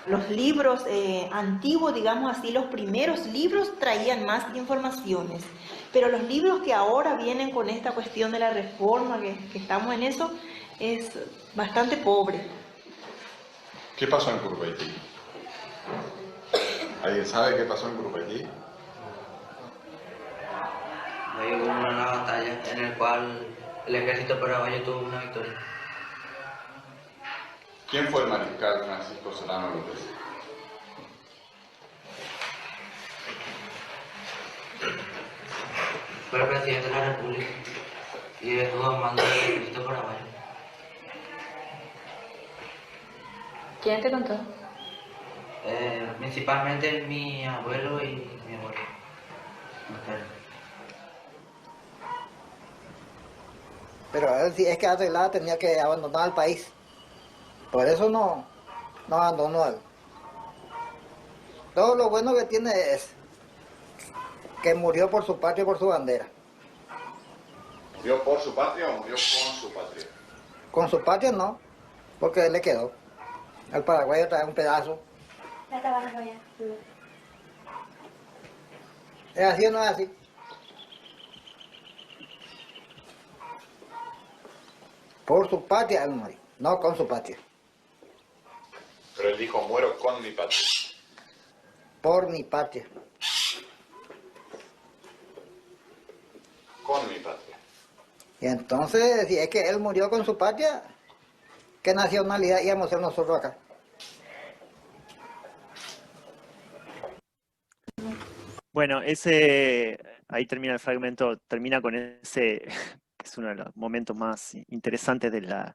Los libros antiguos, digamos así, los primeros libros traían más informaciones, pero los libros que ahora vienen con esta cuestión de la reforma, que estamos en eso, es bastante pobre.
¿Qué pasó en Curupaytí? ¿Alguien sabe qué pasó en Curupaytí?
Ahí hubo una batalla en la cual el ejército paraguayo tuvo una victoria.
¿Quién fue el mariscal Francisco Solano López?
Fue el presidente de la República y estuvo al mando del ejército paraguayo.
¿Quién te contó?
Principalmente mi abuelo y mi abuelo.
Pero él, si es que arreglaba, tenía que abandonar el país. Por eso no abandonó él. Todo lo bueno que tiene es que murió por su patria y por su bandera.
¿Murió por su patria o murió con su patria?
Con su patria no, porque él le quedó. Al paraguayo trae un pedazo. ¿Es así o no es así? Por su patria él murió, no con su patria.
Pero él dijo, muero con mi patria.
Por mi patria.
Con mi patria.
Y entonces, si es que él murió con su patria, ¿qué nacionalidad íbamos a ser nosotros acá?
Bueno, ahí termina el fragmento, termina con ese, que es uno de los momentos más interesantes de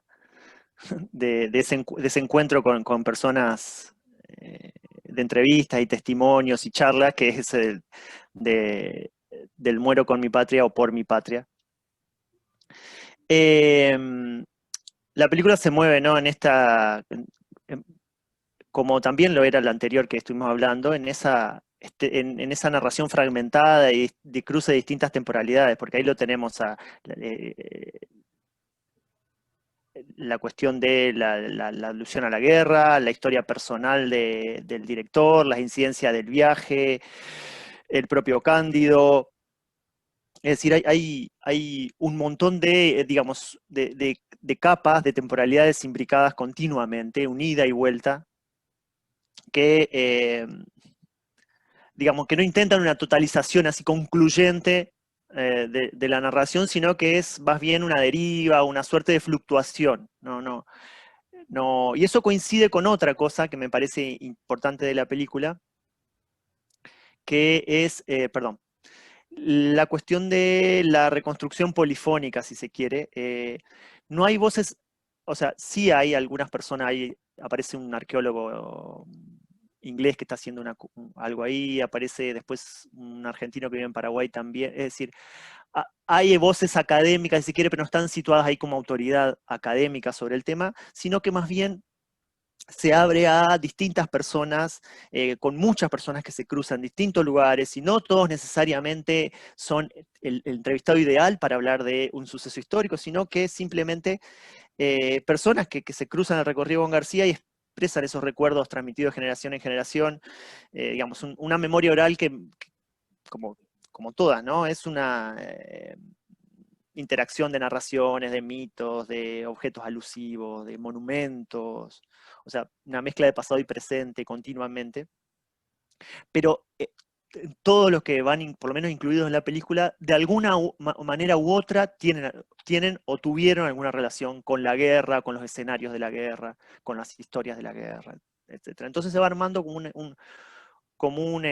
ese encuentro con personas de entrevistas y testimonios y charlas, que es ese del muero con mi patria o por mi patria. La película se mueve, ¿no?, en esta, como también lo era la anterior que estuvimos hablando, en esa narración fragmentada y de cruce de distintas temporalidades, porque ahí lo tenemos la cuestión de la alusión a la guerra, la historia personal del director, las incidencias del viaje, el propio Cándido. Es decir, hay un montón de, digamos, de capas, de temporalidades imbricadas continuamente, unida y vuelta, que, digamos, que no intentan una totalización así concluyente de la narración, sino que es más bien una deriva, una suerte de fluctuación. No, y eso coincide con otra cosa que me parece importante de la película, que es, la cuestión de la reconstrucción polifónica, si se quiere. No hay voces, o sea, sí hay algunas personas, aparece un arqueólogo inglés que está haciendo algo ahí, aparece después un argentino que vive en Paraguay también, es decir, hay voces académicas, si se quiere, pero no están situadas ahí como autoridad académica sobre el tema, sino que más bien se abre a distintas personas, con muchas personas que se cruzan en distintos lugares, y no todos necesariamente son el entrevistado ideal para hablar de un suceso histórico, sino que simplemente personas que se cruzan el recorrido con García y expresan esos recuerdos transmitidos de generación en generación, digamos, una memoria oral que como todas, ¿no? Es una interacción de narraciones, de mitos, de objetos alusivos, de monumentos, o sea, una mezcla de pasado y presente continuamente. Pero todos los que van, por lo menos incluidos en la película, de alguna manera u otra tienen o tuvieron alguna relación con la guerra, con los escenarios de la guerra, con las historias de la guerra, etc. Entonces se va armando como un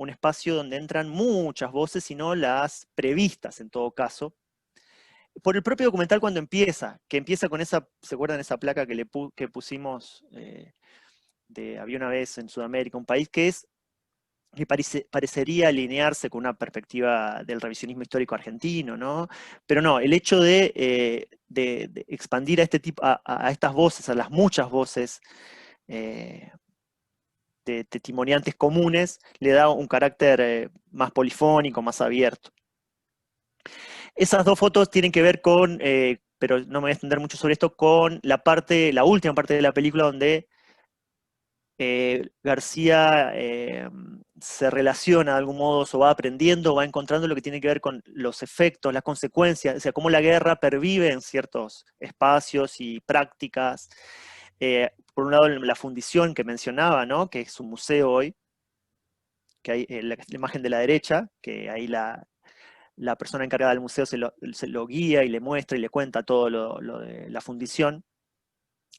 espacio donde entran muchas voces, y no las previstas en todo caso. Por el propio documental cuando empieza, que empieza con esa, ¿se acuerdan esa placa que pusimos había una vez en Sudamérica, un país que parecería alinearse con una perspectiva del revisionismo histórico argentino, ¿no? Pero no, el hecho de expandir a este tipo, a estas voces, a las muchas voces de testimoniantes comunes, le da un carácter más polifónico, más abierto. Esas dos fotos tienen que ver con, pero no me voy a extender mucho sobre esto, con la última parte de la película donde García se relaciona de algún modo, o va aprendiendo, va encontrando lo que tiene que ver con los efectos, las consecuencias, o sea, cómo la guerra pervive en ciertos espacios y prácticas. Por un lado, la fundición que mencionaba, ¿no? Que es un museo hoy, que hay la imagen de la derecha, que ahí la persona encargada del museo se lo guía y le muestra y le cuenta todo lo de la fundición.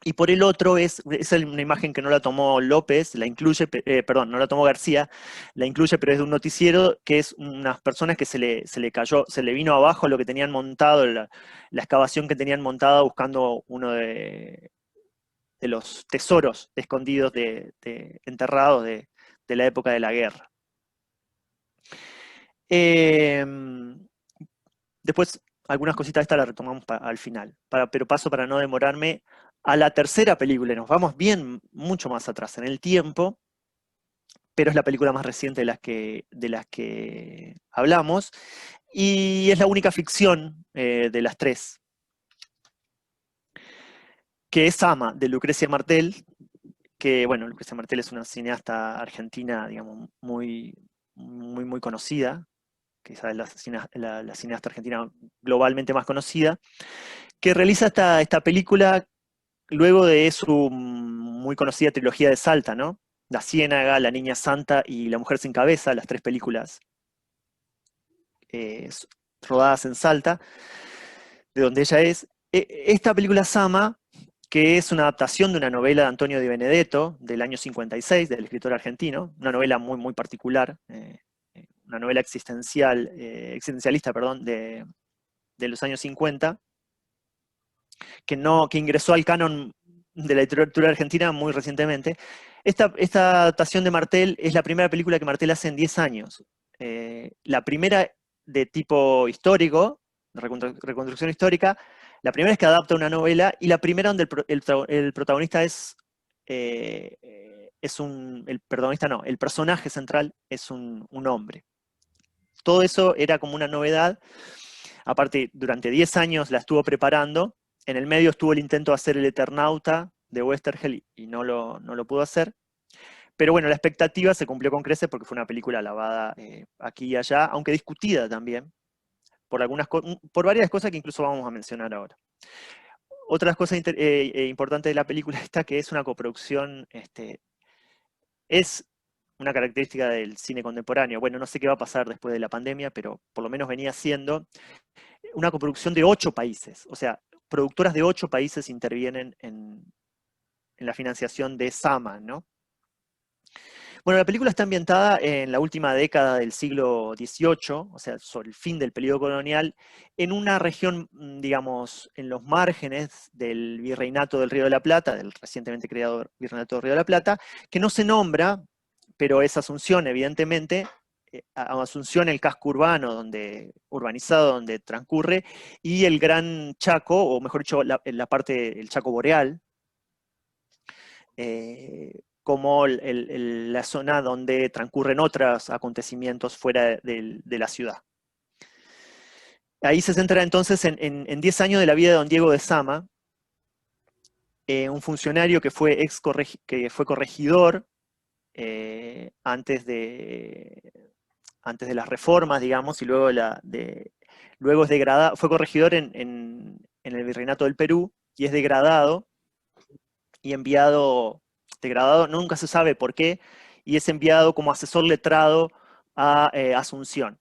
Y por el otro es una imagen que no la tomó López, no la tomó García, la incluye, pero es de un noticiero, que es unas personas que se le vino abajo lo que tenían montado, la excavación que tenían montada buscando uno de los tesoros escondidos, enterrados de la época de la guerra. Después, algunas cositas de estas las retomamos al final, pero paso para no demorarme a la tercera película. Nos vamos mucho más atrás en el tiempo, pero es la película más reciente de las que hablamos, y es la única ficción de las tres, que es Sama, de Lucrecia Martel, que, bueno, Lucrecia Martel es una cineasta argentina, digamos, muy, muy, muy conocida, quizás es la cineasta argentina globalmente más conocida, que realiza esta película luego de su muy conocida trilogía de Salta, ¿no? La Ciénaga, La Niña Santa y La Mujer sin Cabeza, las tres películas rodadas en Salta, de donde ella es. Esta película Sama, que es una adaptación de una novela de Antonio Di Benedetto, del año 56, del escritor argentino, una novela muy, muy particular, una novela existencialista, perdón, de los años 50, que ingresó al canon de la literatura argentina muy recientemente. Esta adaptación de Martel es la primera película que Martel hace en 10 años. La primera de tipo histórico, reconstrucción histórica, la primera es que adapta una novela, y la primera donde el protagonista el personaje central es un hombre. Todo eso era como una novedad. Aparte, durante 10 años la estuvo preparando. En el medio estuvo el intento de hacer El Eternauta de Westergel y no lo pudo hacer. Pero bueno, la expectativa se cumplió con creces porque fue una película alabada aquí y allá, aunque discutida también, por varias cosas que incluso vamos a mencionar ahora. Otras cosas importantes de la película esta, que es una coproducción, es una característica del cine contemporáneo. Bueno, no sé qué va a pasar después de la pandemia, pero por lo menos venía siendo una coproducción de 8 países. O sea, productoras de 8 países intervienen en la financiación de Sama, ¿no? Bueno, la película está ambientada en la última década del siglo XVIII, o sea, sobre el fin del periodo colonial, en una región, digamos, en los márgenes del Virreinato del Río de la Plata, del recientemente creado Virreinato del Río de la Plata, que no se nombra, pero es Asunción, evidentemente. Asunción, el casco urbanizado donde transcurre, y el Gran Chaco, o mejor dicho, la parte del Chaco Boreal, como la zona donde transcurren otros acontecimientos fuera de la ciudad. Ahí se centra entonces en 10 años de la vida de don Diego de Sama, un funcionario que fue corregidor antes de las reformas, digamos, y luego, luego es degradado, fue corregidor en el Virreinato del Perú, y es degradado, y degradado, nunca se sabe por qué, y es enviado como asesor letrado a Asunción.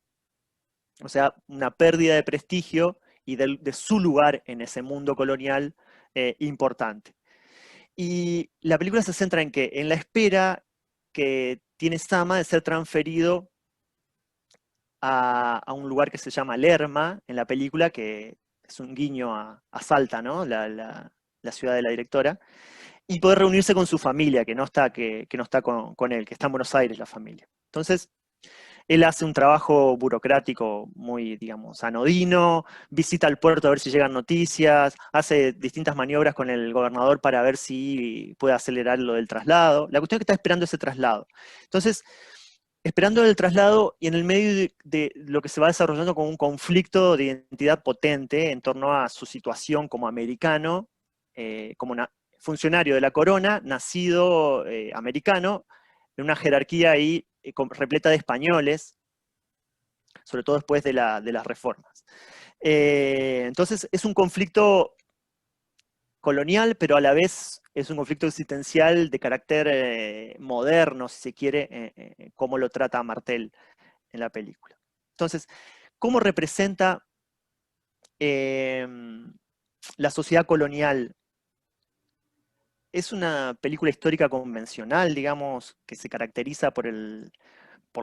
O sea, una pérdida de prestigio y de su lugar en ese mundo colonial importante. Y la película se centra en que, en la espera que tiene Sama de ser transferido a un lugar que se llama Lerma, en la película, que es un guiño a Salta, ¿no? La ciudad de la directora, y poder reunirse con su familia, que no está con él, que está en Buenos Aires la familia. Entonces, él hace un trabajo burocrático muy, digamos, anodino, visita el puerto a ver si llegan noticias, hace distintas maniobras con el gobernador para ver si puede acelerar lo del traslado. La cuestión es que está esperando ese traslado. Entonces, esperando el traslado, y en el medio de lo que se va desarrollando como un conflicto de identidad potente en torno a su situación como americano, como funcionario de la corona, nacido americano, en una jerarquía ahí repleta de españoles, sobre todo después de las reformas. Entonces es un conflicto colonial, pero a la vez es un conflicto existencial de carácter moderno, si se quiere, como lo trata Martel en la película. Entonces, ¿cómo representa la sociedad colonial? Es una película histórica convencional, digamos, que se caracteriza por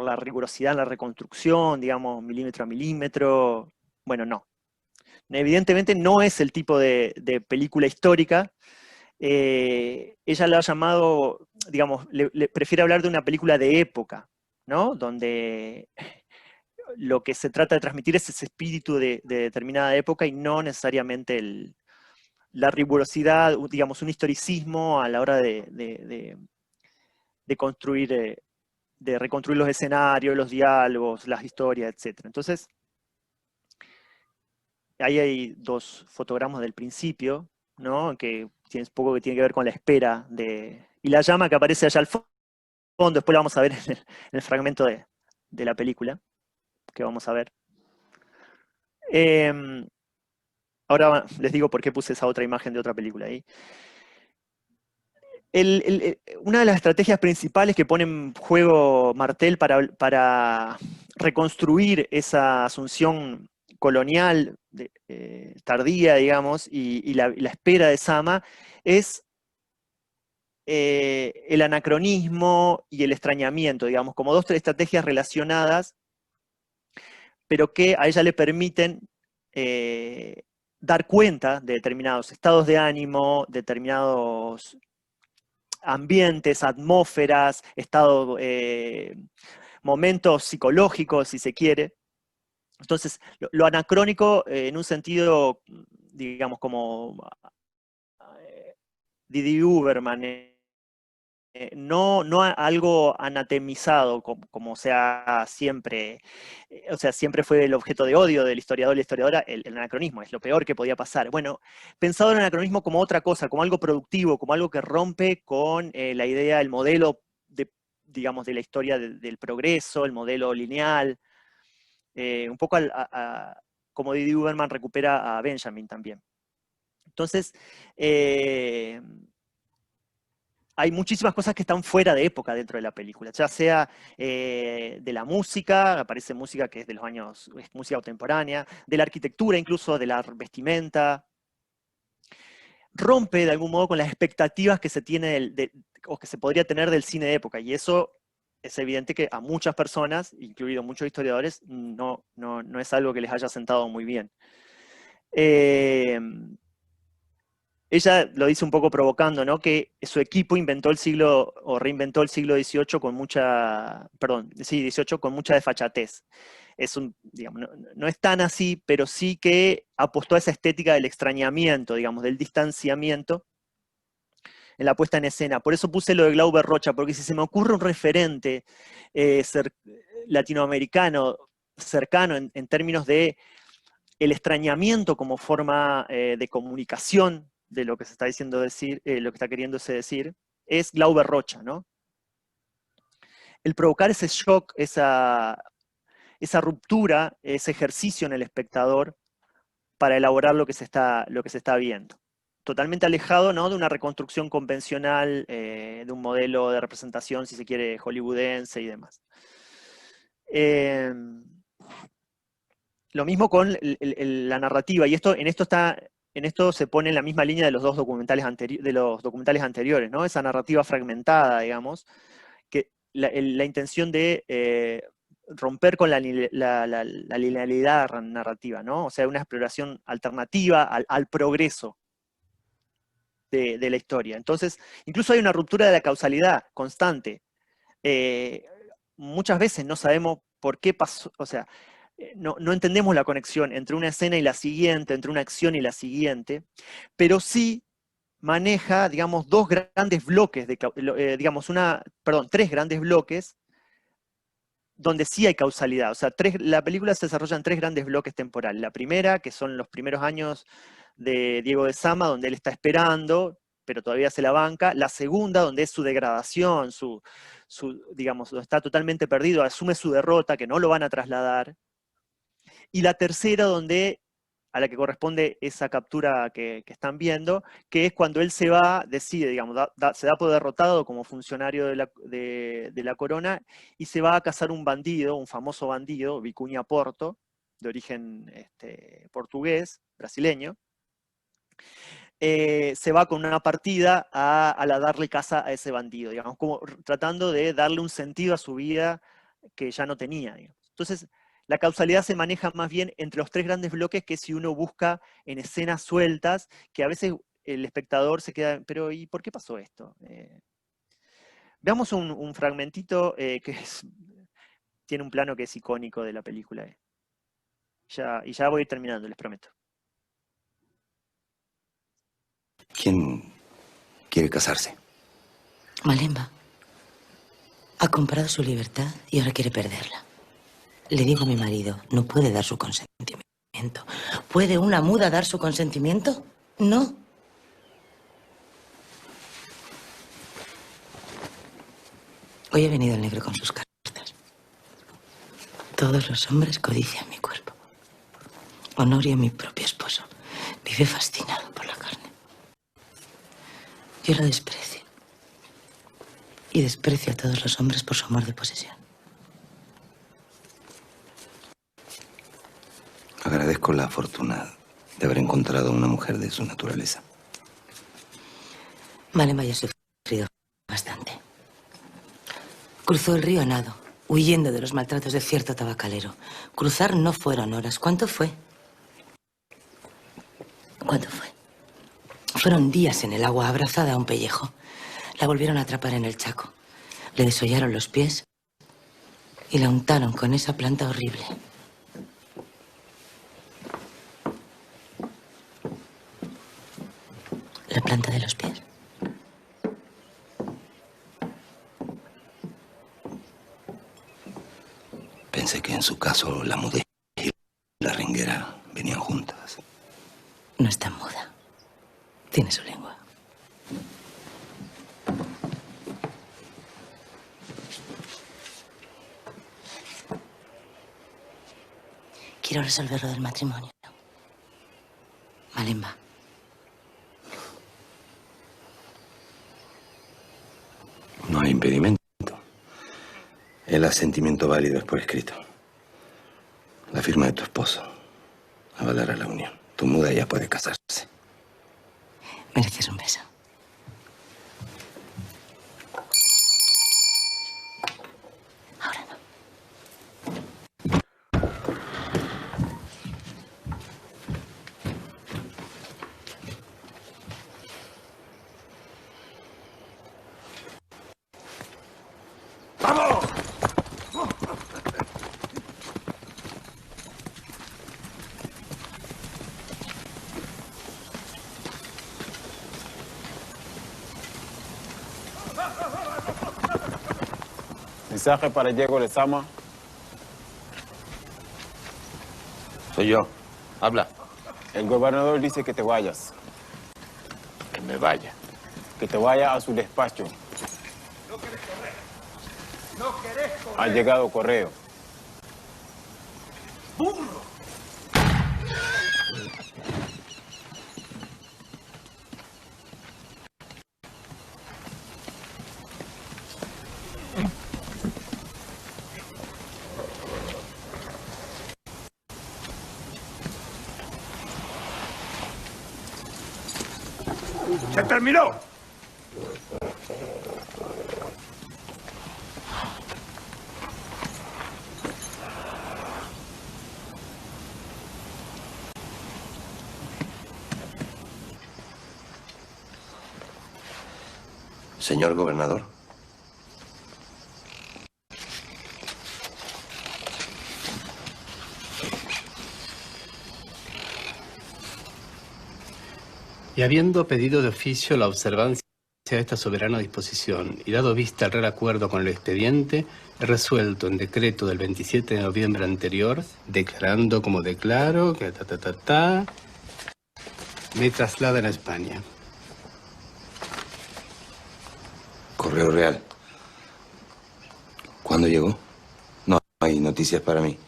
la rigurosidad en la reconstrucción, digamos, milímetro a milímetro. Bueno, no. Evidentemente no es el tipo de película histórica. Ella lo ha llamado, digamos, le prefiere hablar de una película de época, ¿no? Donde lo que se trata de transmitir es ese espíritu de determinada época y no necesariamente la rigurosidad, digamos, un historicismo a la hora de construir, de reconstruir los escenarios, los diálogos, las historias, etc. Entonces, ahí hay dos fotogramas del principio, ¿no? Que tiene un poco que tiene que ver con la espera y la llama que aparece allá al fondo, después la vamos a ver en el fragmento de la película, que vamos a ver. Ahora les digo por qué puse esa otra imagen de otra película ahí. Una de las estrategias principales que pone en juego Martel para reconstruir esa asunción colonial tardía, digamos, y la espera de Sama, es el anacronismo y el extrañamiento, digamos, como dos estrategias relacionadas, pero que a ella le permiten dar cuenta de determinados estados de ánimo, determinados ambientes, atmósferas, momentos psicológicos, si se quiere. Entonces, lo anacrónico, en un sentido, digamos, como Didi Uberman, no algo anatemizado, como sea siempre, o sea, siempre fue el objeto de odio del historiador y la historiadora, el anacronismo, es lo peor que podía pasar. Bueno, pensado en el anacronismo como otra cosa, como algo productivo, como algo que rompe con la idea, el modelo, digamos, de la historia del progreso, el modelo lineal, un poco como Didi Uberman recupera a Benjamin también. Entonces, hay muchísimas cosas que están fuera de época dentro de la película, ya sea de la música, aparece música que es de los años, es música contemporánea, de la arquitectura incluso, de la vestimenta. Rompe de algún modo con las expectativas que se tiene o que se podría tener del cine de época, y eso es evidente que a muchas personas, incluidos muchos historiadores, no es algo que les haya sentado muy bien. Ella lo dice un poco provocando, ¿no? Que su equipo reinventó el siglo XVIII con mucha, XVIII con mucha desfachatez. Digamos, no es tan así, pero sí que apostó a esa estética del extrañamiento, digamos, del distanciamiento en la puesta en escena. Por eso puse lo de Glauber Rocha, porque si se me ocurre un referente latinoamericano cercano en términos de el extrañamiento como forma de comunicación de lo que se está diciendo decir, lo que está queriéndose decir, es Glauber Rocha, ¿no? El provocar ese shock, esa ruptura, ese ejercicio en el espectador para elaborar lo que se está viendo. Totalmente alejado, ¿no?, de una reconstrucción convencional, de un modelo de representación, si se quiere, hollywoodense y demás. Lo mismo con la narrativa, y en esto se pone en la misma línea de los documentales anteriores, ¿no? Esa narrativa fragmentada, digamos, que la intención de romper con la linealidad narrativa, ¿no? O sea, una exploración alternativa al progreso de la historia. Entonces, incluso hay una ruptura de la causalidad constante. Muchas veces no sabemos por qué pasó, o sea, no entendemos la conexión entre una escena y la siguiente, entre una acción y la siguiente, pero sí maneja, digamos, tres grandes bloques donde sí hay causalidad. O sea, la película se desarrolla en 3 grandes bloques temporales. La primera, que son los primeros años de Diego de Sama, donde él está esperando, pero todavía se la banca. La segunda, donde es su degradación, digamos, está totalmente perdido, asume su derrota, que no lo van a trasladar. Y la tercera, a la que corresponde esa captura que están viendo, que es cuando él se va, decide, digamos, se da por derrotado como funcionario de la corona, y se va a cazar un bandido, un famoso bandido, Vicuña Porto, de origen portugués, brasileño. Se va con una partida a darle caza a ese bandido, digamos, como tratando de darle un sentido a su vida que ya no tenía, digamos. Entonces, la causalidad se maneja más bien entre los 3 grandes bloques, que si uno busca en escenas sueltas, que a veces el espectador se queda, pero ¿y por qué pasó esto? Veamos un fragmentito que tiene un plano que es icónico de la película. Y ya voy terminando, les prometo.
¿Quién quiere casarse?
Malemba. Ha comprado su libertad y ahora quiere perderla. Le digo a mi marido, no puede dar su consentimiento. ¿Puede una muda dar su consentimiento? No. Hoy ha venido el negro con sus cartas. Todos los hombres codician mi cuerpo. Honorio, mi propio esposo, vive fascinado por la carne. Yo lo desprecio. Y desprecio a todos los hombres por su amor de posesión.
Agradezco la fortuna de haber encontrado una mujer de su naturaleza.
Malemba ya ha sufrido bastante. Cruzó el río a nado, huyendo de los maltratos de cierto tabacalero. Cruzar no fueron horas. ¿Cuánto fue? ¿Cuánto fue? Fueron días en el agua, abrazada a un pellejo. La volvieron a atrapar en el Chaco. Le desollaron los pies y la untaron con esa planta horrible. La planta de los pies.
Pensé que en su caso la mudez y la renguera venían juntas.
No está muda. Tiene su lengua. Quiero resolver lo del matrimonio. Malemba.
No hay impedimento. El asentimiento válido es por escrito. La firma de tu esposo avalará la unión. Tu muda ya puede casarse.
Mereces un beso. Ahora no.
¡Vamos!
Mensaje para Diego de Sama.
Soy yo. Habla.
El gobernador dice que te vayas. me vaya. Que te vaya a su despacho.
No querés correr. No querés correr.
Ha llegado correo.
¡Burro!
¡Se terminó!
Señor gobernador.
Y habiendo pedido de oficio la observancia de esta soberana disposición y dado vista al real acuerdo con el expediente, he resuelto en decreto del 27 de noviembre anterior, declarando como declaro que me trasladan a España.
Correo real. ¿Cuándo llegó? No hay noticias para mí.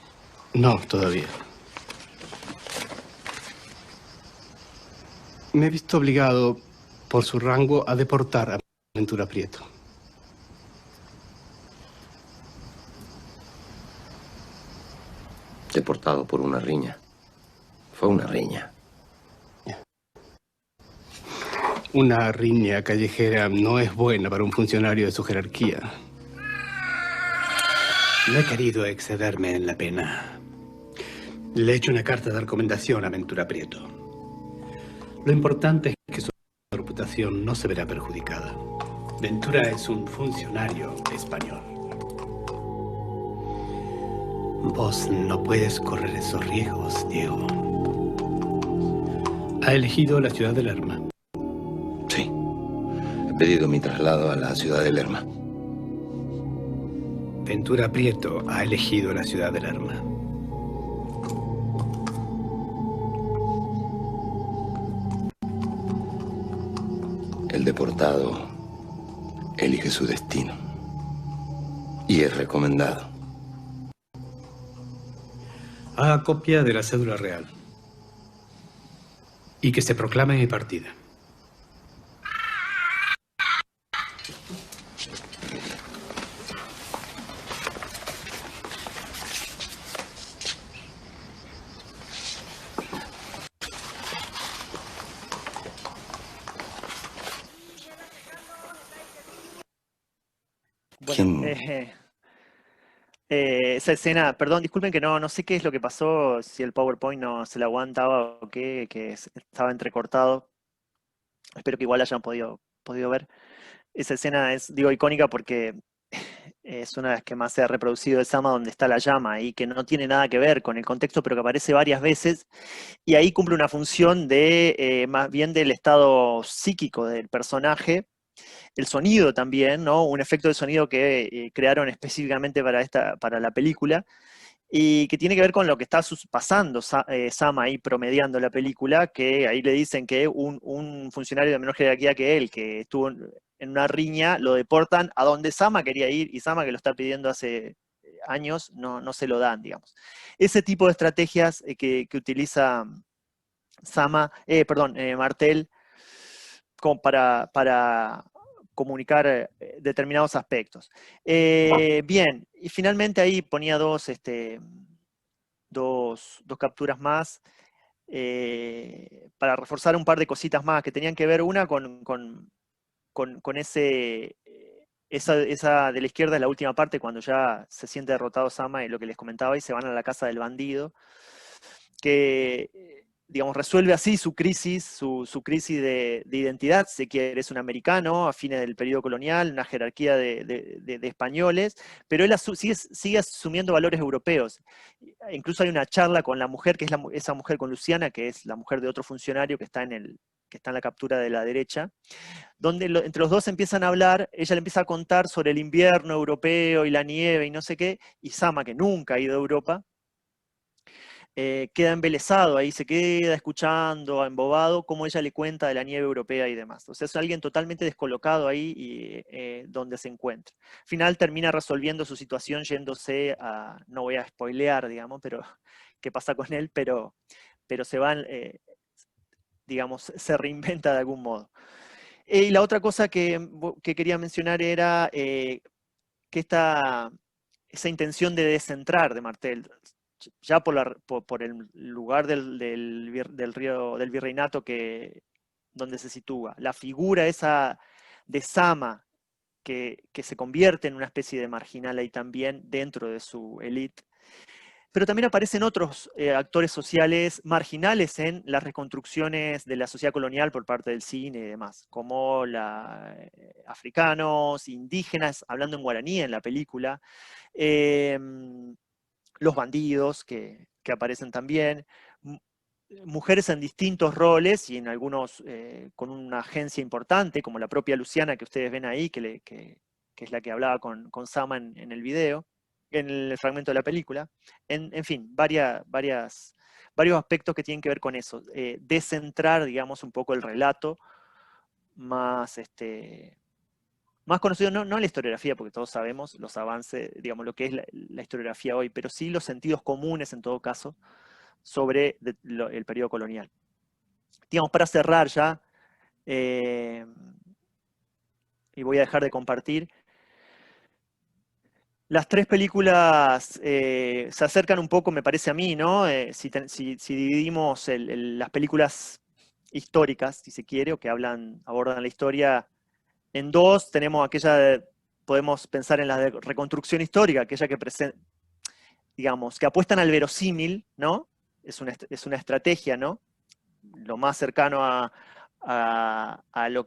No, todavía. Me he visto obligado, por su rango, a deportar a Ventura Prieto.
Deportado por una riña. Fue una riña.
Una riña callejera no es buena para un funcionario de su jerarquía. No he querido excederme en la pena. Le he hecho una carta de recomendación a Ventura Prieto. Lo importante es que su reputación no se verá perjudicada. Ventura es un funcionario español. Vos no puedes correr esos riesgos, Diego. Ha elegido la ciudad de Lerma.
Sí. He pedido mi traslado a la ciudad de Lerma.
Ventura Prieto ha elegido la ciudad de Lerma.
El deportado elige su destino y es recomendado.
Haga copia de la cédula real y que se proclame mi partida.
Bueno, esa escena, perdón, disculpen que no sé qué es lo que pasó, si el PowerPoint no se le aguantaba o qué, estaba entrecortado. Espero que igual hayan podido ver. Esa escena es, digo, icónica porque es una de las que más se ha reproducido de Sama, donde está la llama y que no tiene nada que ver con el contexto, pero que aparece varias veces, y ahí cumple una función de, más bien del estado psíquico del personaje. El sonido también, ¿no? Un efecto de sonido que crearon específicamente para la película, y que tiene que ver con lo que está pasando Sama ahí promediando la película, que ahí le dicen que un funcionario de menor jerarquía que él, que estuvo en una riña, lo deportan a donde Sama quería ir, y Sama, que lo está pidiendo hace años, no se lo dan, digamos. Ese tipo de estrategias que utiliza Martel como para comunicar determinados aspectos. Bien, y finalmente ahí ponía dos capturas más para reforzar un par de cositas más que tenían que ver, una con esa de la izquierda, es la última parte, cuando ya se siente derrotado Sama, y lo que les comentaba, y se van a la casa del bandido, que digamos, resuelve así su crisis de identidad, si quiere. Es un americano a fines del periodo colonial, una jerarquía de españoles, pero él sigue asumiendo valores europeos. Incluso hay una charla con la mujer, que es esa mujer con Luciana, que es la mujer de otro funcionario que está en la captura de la derecha, donde entre los dos empiezan a hablar. Ella le empieza a contar sobre el invierno europeo y la nieve y no sé qué, y Sama, que nunca ha ido a Europa, queda embelesado ahí, se queda escuchando, embobado, cómo ella le cuenta de la nieve europea y demás. O sea, es alguien totalmente descolocado ahí y, donde se encuentra. Al final termina resolviendo su situación yéndose a, no voy a spoilear, digamos, pero qué pasa con él, pero se van, digamos, se reinventa de algún modo. Y la otra cosa que quería mencionar era que esa intención de descentrar de Martel, ya por el lugar del virreinato donde se sitúa, la figura esa de Sama, que se convierte en una especie de marginal ahí también dentro de su élite, pero también aparecen otros actores sociales marginales en las reconstrucciones de la sociedad colonial por parte del cine y demás, como africanos, indígenas, hablando en guaraní en la película, los bandidos que aparecen también, mujeres en distintos roles y en algunos con una agencia importante, como la propia Luciana que ustedes ven ahí, que es la que hablaba con Sama en el video, en el fragmento de la película. En fin, varios aspectos que tienen que ver con eso, descentrar, digamos, un poco el relato más conocido, no la historiografía, porque todos sabemos los avances, digamos, lo que es la historiografía hoy, pero sí los sentidos comunes, en todo caso, sobre el periodo colonial. Digamos, para cerrar ya, y voy a dejar de compartir, las tres películas se acercan un poco, me parece a mí, ¿no? Si dividimos las películas históricas, si se quiere, o que abordan la historia, en dos tenemos aquella, podemos pensar en la de reconstrucción histórica, aquella que digamos, que apuestan al verosímil, ¿no? Es una estrategia, ¿no? Lo más cercano al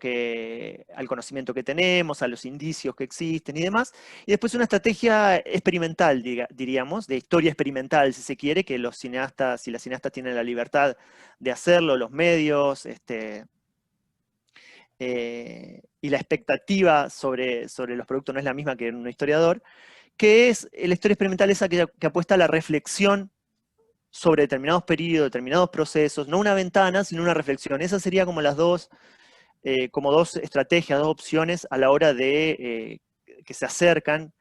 conocimiento que tenemos, a los indicios que existen y demás. Y después una estrategia experimental, diríamos, de historia experimental, si se quiere, que los cineastas y las cineastas tienen la libertad de hacerlo, los medios, y la expectativa sobre los productos no es la misma que en un historiador, que es la historia experimental esa que apuesta a la reflexión sobre determinados periodos, determinados procesos, no una ventana, sino una reflexión. Esas serían como las dos estrategias, dos opciones a la hora de que se acercan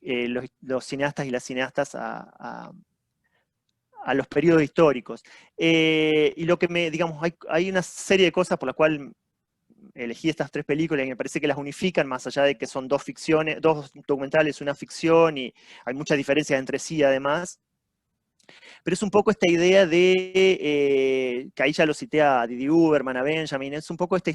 los cineastas y las cineastas a los periodos históricos. Y lo que digamos, hay una serie de cosas por las cuales elegí estas tres películas y me parece que las unifican, más allá de que son dos documentales, una ficción, y hay muchas diferencias entre sí además. Pero es un poco esta idea de, que ahí ya lo cité a Didi Huberman, a Benjamin, es un poco esta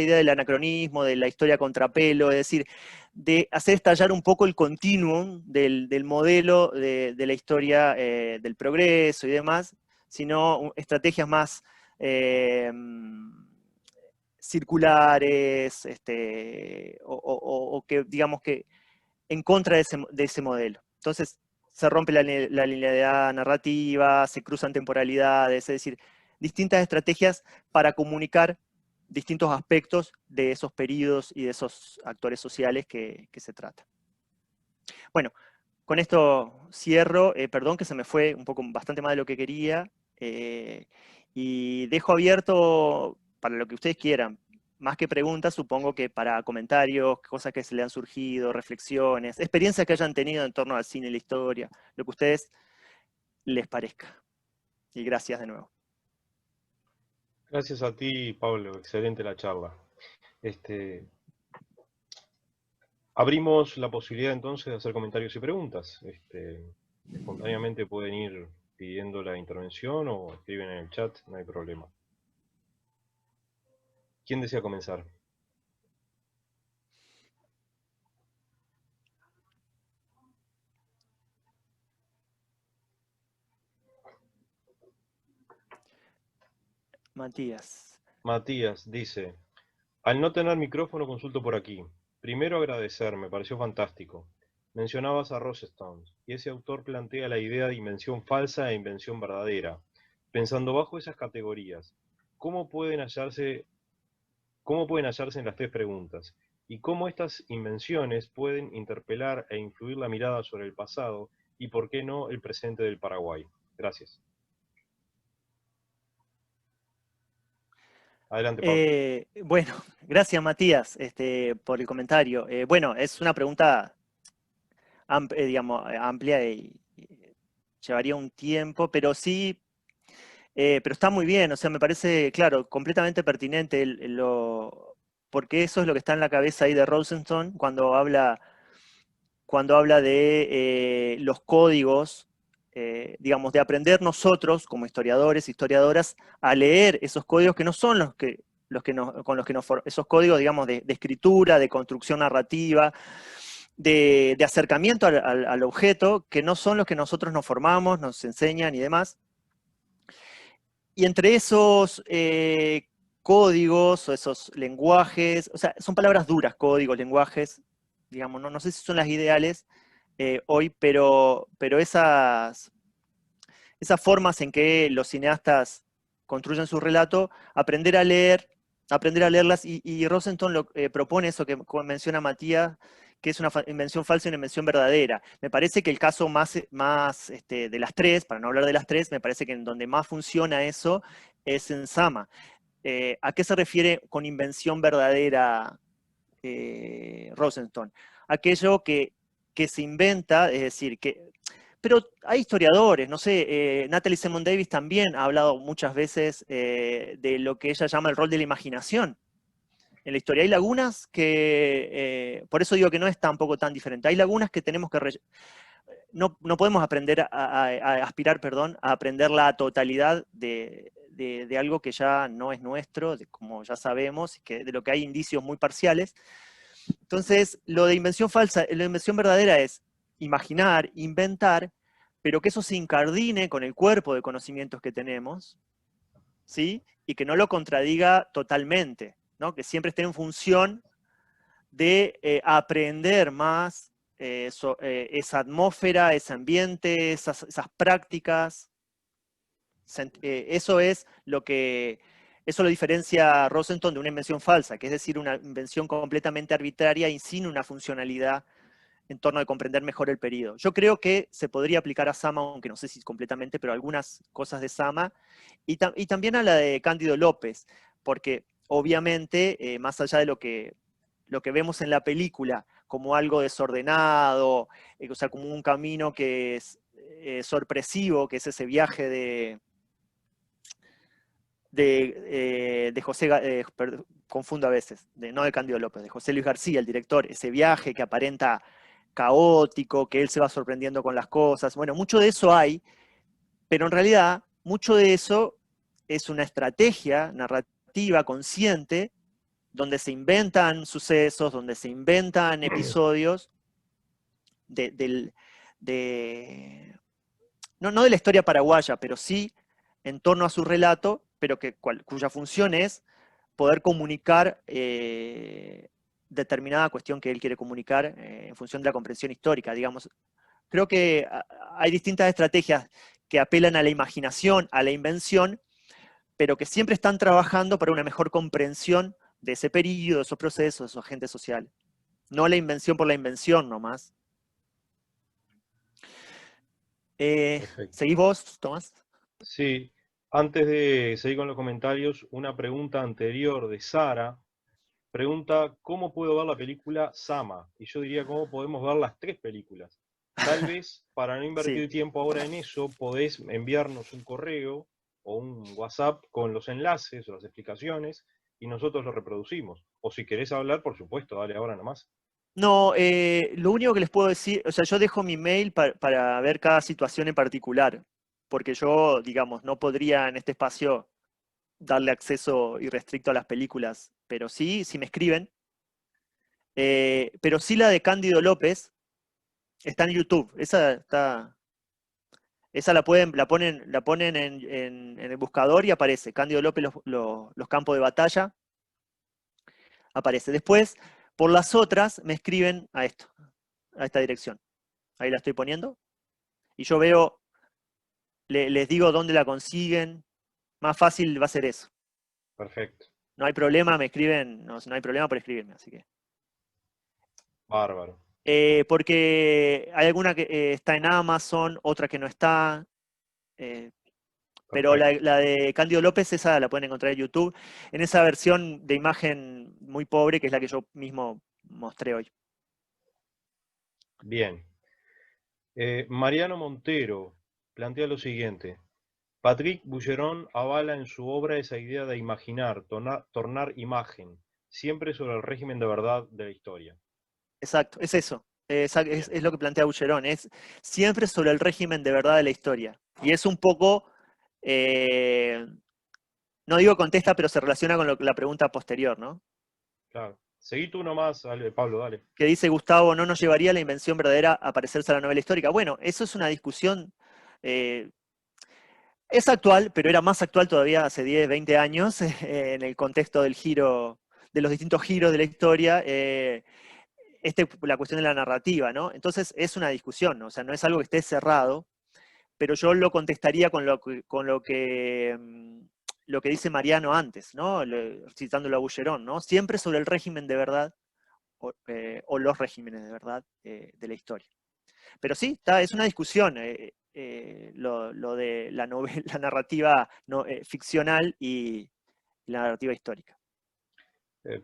idea del anacronismo, de la historia contrapelo, es decir, de hacer estallar un poco el continuum del modelo de la historia del progreso y demás, sino estrategias más circulares, o que, digamos, que en contra de ese modelo. Entonces, se rompe la linealidad narrativa, se cruzan temporalidades, es decir, distintas estrategias para comunicar distintos aspectos de esos periodos y de esos actores sociales que se trata. Bueno, con esto cierro, perdón que se me fue un poco bastante más de lo que quería, y dejo abierto para lo que ustedes quieran. Más que preguntas, supongo que para comentarios, cosas que se le han surgido, reflexiones, experiencias que hayan tenido en torno al cine y la historia, lo que a ustedes les parezca. Y gracias de nuevo.
Gracias a ti, Pablo. Excelente la charla. Abrimos la posibilidad entonces de hacer comentarios y preguntas. Espontáneamente pueden ir pidiendo la intervención o escriben en el chat, no hay problema. ¿Quién desea comenzar?
Matías.
Matías dice, al no tener micrófono consulto por aquí. Primero agradecer, me pareció fantástico. Mencionabas a Rosenstown, y ese autor plantea la idea de invención falsa e invención verdadera. Pensando bajo esas categorías, ¿cómo pueden hallarse en las tres preguntas? ¿Y cómo estas invenciones pueden interpelar e influir la mirada sobre el pasado y, por qué no, el presente del Paraguay? Gracias. Adelante, Pablo.
Bueno, gracias Matías por el comentario. Bueno, es una pregunta digamos, amplia y llevaría un tiempo, pero sí, pero está muy bien, o sea, me parece, claro, completamente pertinente porque eso es lo que está en la cabeza ahí de Rosenthal cuando habla de los códigos, digamos, de aprender nosotros, como historiadores, historiadoras, a leer esos códigos que no son esos códigos, digamos, de escritura, de construcción narrativa, de acercamiento al objeto, que no son los que nosotros nos formamos, nos enseñan y demás. Y entre esos códigos o esos lenguajes, o sea, son palabras duras, códigos, lenguajes, digamos, no sé si son las ideales hoy, pero esas formas en que los cineastas construyen su relato, aprender a leerlas, y Rosenthal propone eso que menciona Matías, que es una invención falsa y una invención verdadera. Me parece que el caso más de las tres, para no hablar de las tres, me parece que en donde más funciona eso es en Sama. ¿A qué se refiere con invención verdadera Rosenthal? Aquello que se inventa, es decir, pero hay historiadores, no sé, Natalie Simon Davis también ha hablado muchas veces de lo que ella llama el rol de la imaginación. En la historia hay lagunas que, por eso digo que no es tampoco tan diferente, hay lagunas que tenemos que, no podemos aprender a aspirar, perdón, a aprender la totalidad de algo que ya no es nuestro, como ya sabemos, de lo que hay indicios muy parciales. Entonces, lo de invención falsa, la invención verdadera es imaginar, inventar, pero que eso se incardine con el cuerpo de conocimientos que tenemos, ¿sí? Y que no lo contradiga totalmente, ¿no? Que siempre esté en función de aprender más esa atmósfera, ese ambiente, esas prácticas. Eso es eso lo diferencia a Rosenthal de una invención falsa, que es decir, una invención completamente arbitraria y sin una funcionalidad en torno a comprender mejor el periodo. Yo creo que se podría aplicar a Sama, aunque no sé si completamente, pero algunas cosas de Sama, y también a la de Cándido López, porque obviamente, más allá de lo que vemos en la película como algo desordenado, o sea, como un camino que es sorpresivo, que es ese viaje de José, confundo a veces, no de Cándido López, de José Luis García, el director, ese viaje que aparenta caótico, que él se va sorprendiendo con las cosas. Bueno, mucho de eso hay, pero en realidad mucho de eso es una estrategia narrativa consciente, donde se inventan sucesos, donde se inventan episodios no de la historia paraguaya, pero sí en torno a su relato, pero cuya función es poder comunicar determinada cuestión que él quiere comunicar en función de la comprensión histórica, digamos. Creo que hay distintas estrategias que apelan a la imaginación, a la invención, pero que siempre están trabajando para una mejor comprensión de ese periodo, de esos procesos, de esos agentes sociales. No la invención por la invención nomás. ¿Seguís vos, Tomás?
Sí. Antes de seguir con los comentarios, una pregunta anterior de Sara. Pregunta, ¿cómo puedo ver la película Sama? Y yo diría, ¿cómo podemos ver las tres películas? Tal vez, para no invertir tiempo ahora en eso, podés enviarnos un correo o un WhatsApp con los enlaces o las explicaciones y nosotros lo reproducimos. O si querés hablar, por supuesto, dale ahora nomás.
No, lo único que les puedo decir, o sea, yo dejo mi mail para ver cada situación en particular, porque yo, digamos, no podría en este espacio darle acceso irrestricto a las películas, pero sí, si me escriben. Pero sí la de Cándido López está en YouTube. Esa la ponen en el buscador y aparece. Cándido López, los campos de batalla. Aparece. Después, por las otras, me escriben a esta dirección. Ahí la estoy poniendo. Y yo veo, les digo dónde la consiguen. Más fácil va a ser eso.
Perfecto.
No hay problema, me escriben, no hay problema por escribirme, así que.
Bárbaro.
Porque hay alguna que está en Amazon, otra que no está. Pero la de Cándido López, esa la pueden encontrar en YouTube, en esa versión de imagen muy pobre, que es la que yo mismo mostré hoy.
Bien. Mariano Montero plantea lo siguiente. Patrick Boucheron avala en su obra esa idea de imaginar, tornar imagen, siempre sobre el régimen de verdad de la historia.
Exacto, es eso. Es lo que plantea Boucheron, es siempre sobre el régimen de verdad de la historia. Y es un poco, no digo contesta, pero se relaciona con la pregunta posterior, ¿no?
Claro. Seguí tú nomás, Pablo, dale.
Que dice Gustavo, ¿no nos llevaría la invención verdadera a parecerse a la novela histórica? Bueno, eso es una discusión, es actual, pero era más actual todavía hace 10, 20 años, en el contexto del giro, de los distintos giros de la historia, la cuestión de la narrativa, ¿no? Entonces es una discusión, ¿no? O sea, no es algo que esté cerrado, pero yo lo contestaría con lo que dice Mariano antes, ¿no? Citándolo a Boucheron, ¿no? Siempre sobre el régimen de verdad, o los regímenes de verdad de la historia. Pero sí, es una discusión lo de la narrativa ficcional y la narrativa histórica.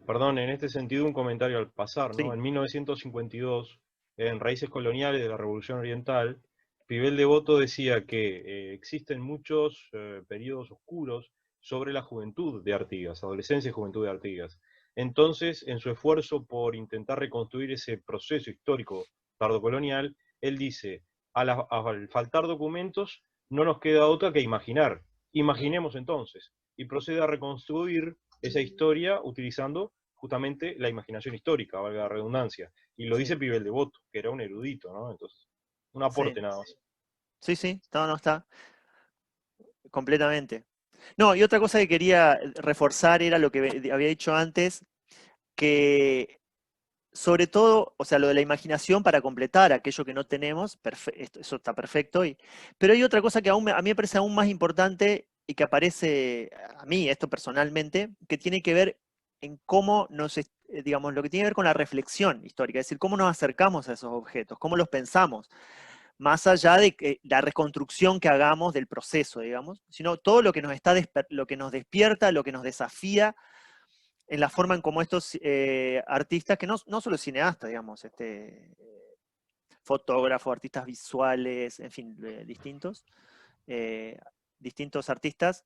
Perdón, en este sentido un comentario al pasar, ¿no?
Sí.
En 1952, en Raíces Coloniales de la Revolución Oriental, Pibel Devoto decía que existen muchos periodos oscuros sobre la juventud de Artigas, adolescencia y juventud de Artigas. Entonces, en su esfuerzo por intentar reconstruir ese proceso histórico tardocolonial, él dice, al faltar documentos, no nos queda otra que imaginar. Imaginemos entonces, y procede a reconstruir esa historia utilizando justamente la imaginación histórica, valga la redundancia. Y lo dice Pibel Devoto, que era un erudito, ¿no? Entonces, un aporte nada más.
Sí, no está. Completamente. No, y otra cosa que quería reforzar era lo que había dicho antes, que sobre todo, o sea, lo de la imaginación para completar aquello que no tenemos, eso está perfecto. Pero hay otra cosa que a mí me parece aún más importante y que aparece a mí, esto personalmente, que tiene que ver en cómo digamos, lo que tiene que ver con la reflexión histórica, es decir, cómo nos acercamos a esos objetos, cómo los pensamos, más allá de la reconstrucción que hagamos del proceso, digamos, sino todo lo que nos despierta, lo que nos desafía, en la forma en cómo estos artistas, que no solo cineastas, digamos, fotógrafos, artistas visuales, en fin, distintos artistas,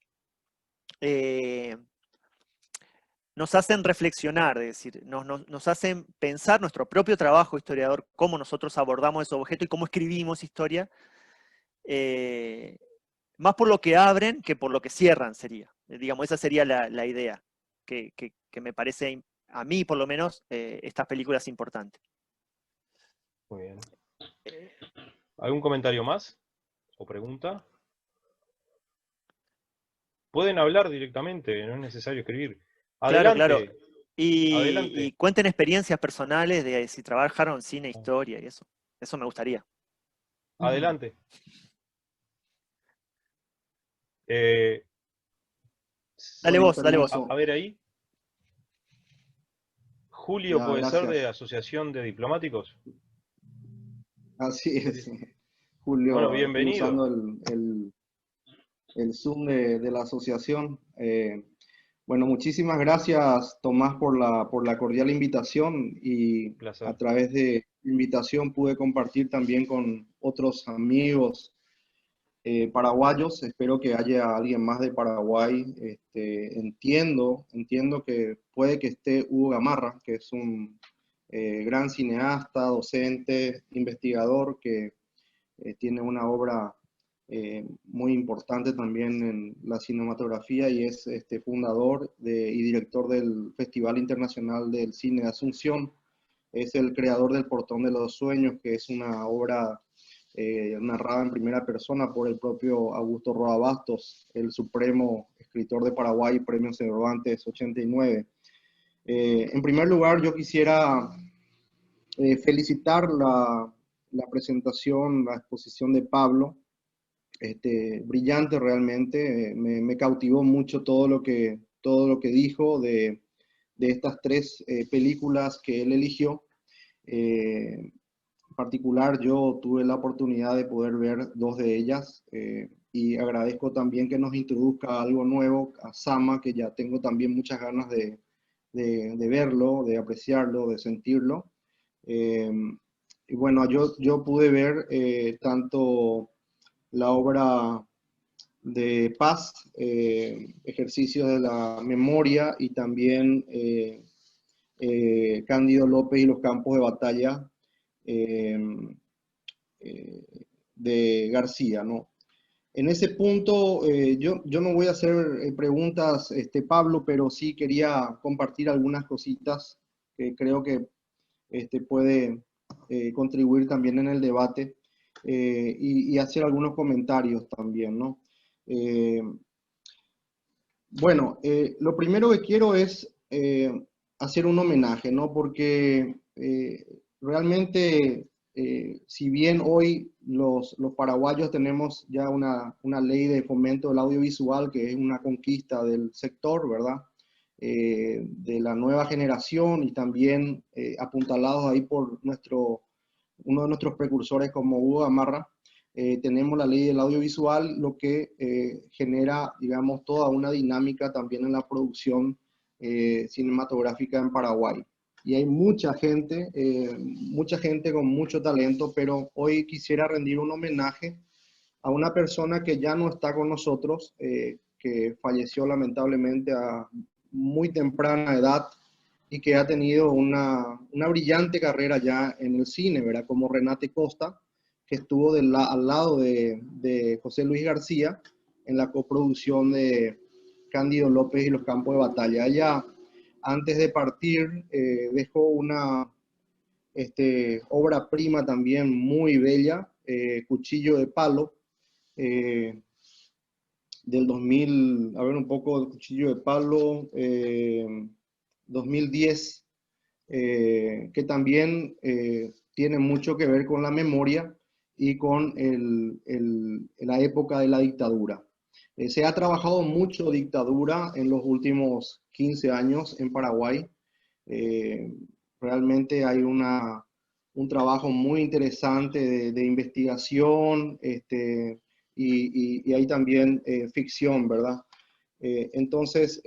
nos hacen reflexionar, es decir, nos hacen pensar nuestro propio trabajo historiador, cómo nosotros abordamos esos objetos y cómo escribimos historia, más por lo que abren que por lo que cierran sería. Digamos, esa sería la idea que me parece, a mí por lo menos, estas películas importantes.
Muy bien. ¿Algún comentario más? ¿O pregunta? Pueden hablar directamente, no es necesario escribir. Adelante.
Claro. Y,
Adelante.
y cuenten experiencias personales de si trabajaron cine, historia y eso. Eso me gustaría.
Adelante.
Dale vos.
A ver ahí. Julio,
Ya,
¿puede
gracias.
ser de Asociación de Diplomáticos?
Así es. Julio,
Bueno,
estoy
bienvenido.
usando el Zoom de la asociación. Bueno, muchísimas gracias, Tomás, por la cordial invitación, y
Placer.
a través de la invitación pude compartir también con otros amigos paraguayos. Espero que haya alguien más de Paraguay. Entiendo que puede que esté Hugo Gamarra, que es un gran cineasta, docente, investigador, que tiene una obra muy importante también en la cinematografía, y es fundador y director del Festival Internacional del Cine de Asunción. Es el creador del Portón de los Sueños, que es una obra narrada en primera persona por el propio Augusto Roa Bastos, el supremo escritor de Paraguay, Premio Cervantes 89. En primer lugar, yo quisiera felicitar la presentación, la exposición de Pablo. Brillante realmente. Me cautivó mucho todo lo que dijo de estas tres películas que él eligió. En particular, yo tuve la oportunidad de poder ver dos de ellas. y agradezco también que nos introduzca algo nuevo a Sama, que ya tengo también muchas ganas de verlo, de apreciarlo, de sentirlo. Y bueno, yo pude ver tanto la obra de Paz, ejercicios de la memoria, y también Cándido López y los campos de batalla de García, ¿no? En ese punto, yo no voy a hacer preguntas, Pablo, pero sí quería compartir algunas cositas que creo que puede contribuir también en el debate, y hacer algunos comentarios también, ¿no? Bueno, lo primero que quiero es hacer un homenaje, ¿no? Porque realmente, si bien hoy los paraguayos tenemos ya una ley de fomento del audiovisual, que es una conquista del sector, ¿verdad? De la nueva generación, y también apuntalados ahí por uno de nuestros precursores como Hugo Gamarra, tenemos la ley del audiovisual, lo que genera, digamos, toda una dinámica también en la producción cinematográfica en Paraguay. Y hay mucha gente con mucho talento, pero hoy quisiera rendir un homenaje a una persona que ya no está con nosotros, que falleció lamentablemente a muy temprana edad, y que ha tenido una brillante carrera ya en el cine, ¿verdad? Como Renate Costa, que estuvo al lado de José Luis García en la coproducción de Cándido López y los campos de batalla. Ella, antes de partir, dejó una obra prima también muy bella, Cuchillo de Palo, del 2000, a ver un poco, el Cuchillo de Palo, 2010, que también tiene mucho que ver con la memoria y con la época de la dictadura. Se ha trabajado mucho dictadura en los últimos 15 años en Paraguay. Realmente hay un trabajo muy interesante de investigación, y hay también ficción, ¿verdad? Entonces,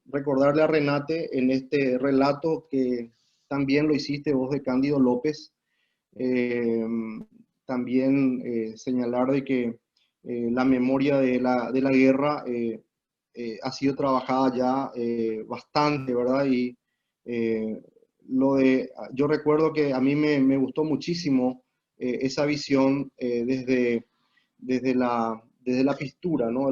recordarle a Renate en este relato, que también lo hiciste vos, de Cándido López, también señalar de que la memoria de la guerra ha sido trabajada ya bastante, ¿verdad? Y yo recuerdo que a mí me gustó muchísimo esa visión desde la pistura, ¿no?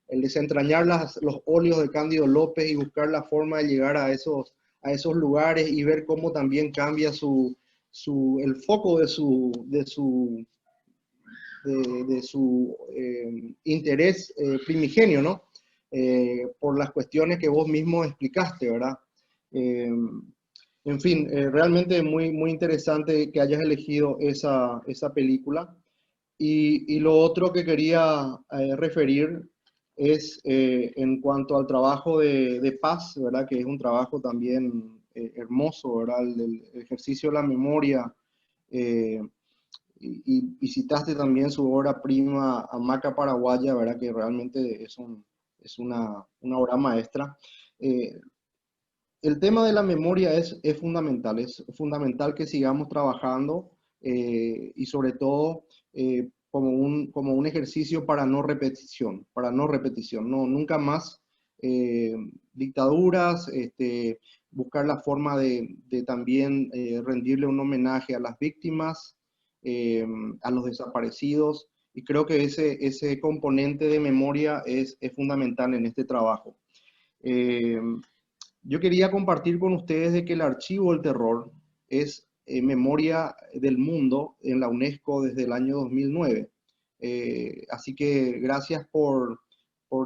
El desentrañar los óleos de Cándido López y buscar la forma de llegar a esos lugares, y ver cómo también cambia el foco de su interés primigenio, ¿no? Por las cuestiones que vos mismo explicaste, ¿verdad? En fin, realmente muy, muy interesante que hayas elegido esa película. Y lo otro que quería referir es en cuanto al trabajo de Paz, ¿verdad? Que es un trabajo también hermoso, ¿verdad? El ejercicio de la memoria. Y citaste también su obra prima, Hamaca Paraguaya, ¿verdad? Que realmente es una obra maestra. El tema de la memoria es fundamental que sigamos trabajando, y sobre todo como un ejercicio para no repetición, no, nunca más dictaduras, buscar la forma de también rendirle un homenaje a las víctimas, a los desaparecidos, y creo que ese componente de memoria es fundamental en este trabajo. Yo quería compartir con ustedes de que el Archivo del Terror es memoria del mundo en la UNESCO desde el año 2009. Así que gracias por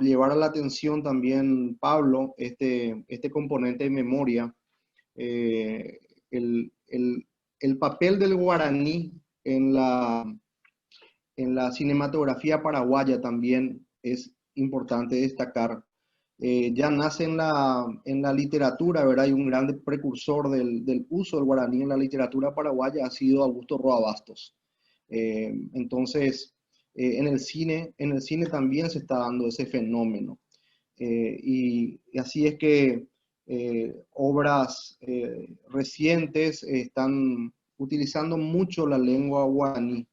llevar a la atención también, Pablo, este componente de memoria. El papel del guaraní en la cinematografía paraguaya también es importante destacar. Ya nace en la literatura, ¿verdad? Y un gran precursor del uso del guaraní en la literatura paraguaya ha sido Augusto Roa Bastos. Entonces, en el cine también se está dando ese fenómeno. Y así es que obras recientes están utilizando mucho la lengua guaraní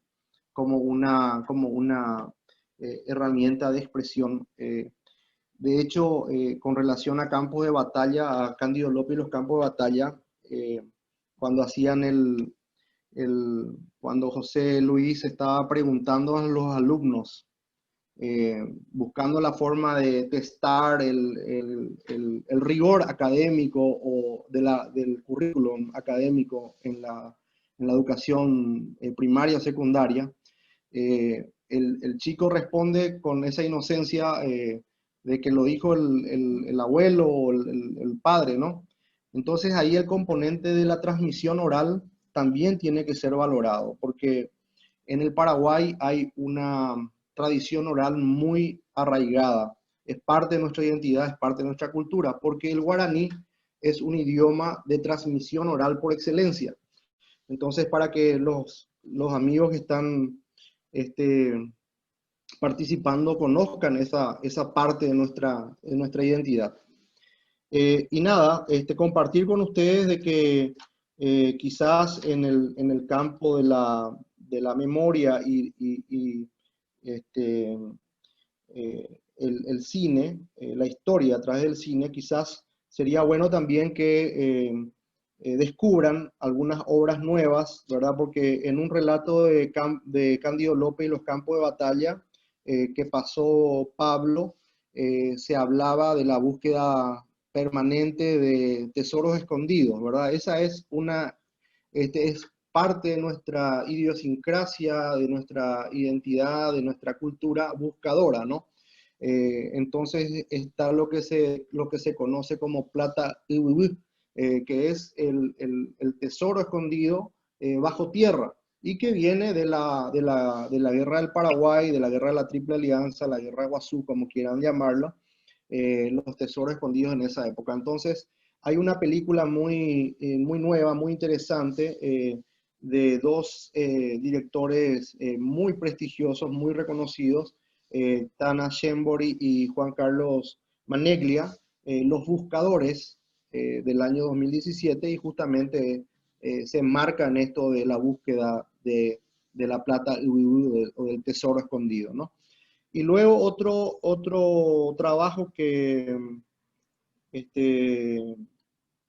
como una herramienta de expresión. De hecho, con relación a campos de batalla, a Cándido López y los campos de batalla, cuando hacían cuando José Luis estaba preguntando a los alumnos, buscando la forma de testar el rigor académico o del currículum académico en la educación primaria o secundaria, el chico responde con esa inocencia de que lo dijo el abuelo o el padre, ¿no? Entonces ahí el componente de la transmisión oral también tiene que ser valorado, porque en el Paraguay hay una tradición oral muy arraigada. Es parte de nuestra identidad, es parte de nuestra cultura, porque el guaraní es un idioma de transmisión oral por excelencia. Entonces, para que los amigos que están participando conozcan esa parte de nuestra identidad. Y nada, compartir con ustedes de que quizás en el campo de la memoria y el cine, la historia a través del cine, quizás sería bueno también que descubran algunas obras nuevas, ¿verdad? Porque en un relato de Cándido López y los campos de batalla que pasó Pablo, se hablaba de la búsqueda permanente de tesoros escondidos, ¿verdad? Esa es es parte de nuestra idiosincrasia, de nuestra identidad, de nuestra cultura buscadora, ¿no? Entonces está lo que se conoce como plata que es el tesoro escondido bajo tierra y que viene de la guerra del Paraguay, de la guerra de la Triple Alianza, la guerra de Guazú, como quieran llamarlo, los tesoros escondidos en esa época. Entonces hay una película muy nueva, muy interesante, de dos directores muy prestigiosos, muy reconocidos, Tana Shembori y Juan Carlos Maneglia, Los Buscadores, del año 2017, y justamente se enmarca en esto de la búsqueda de la plata o del tesoro escondido, ¿no? Y luego otro trabajo que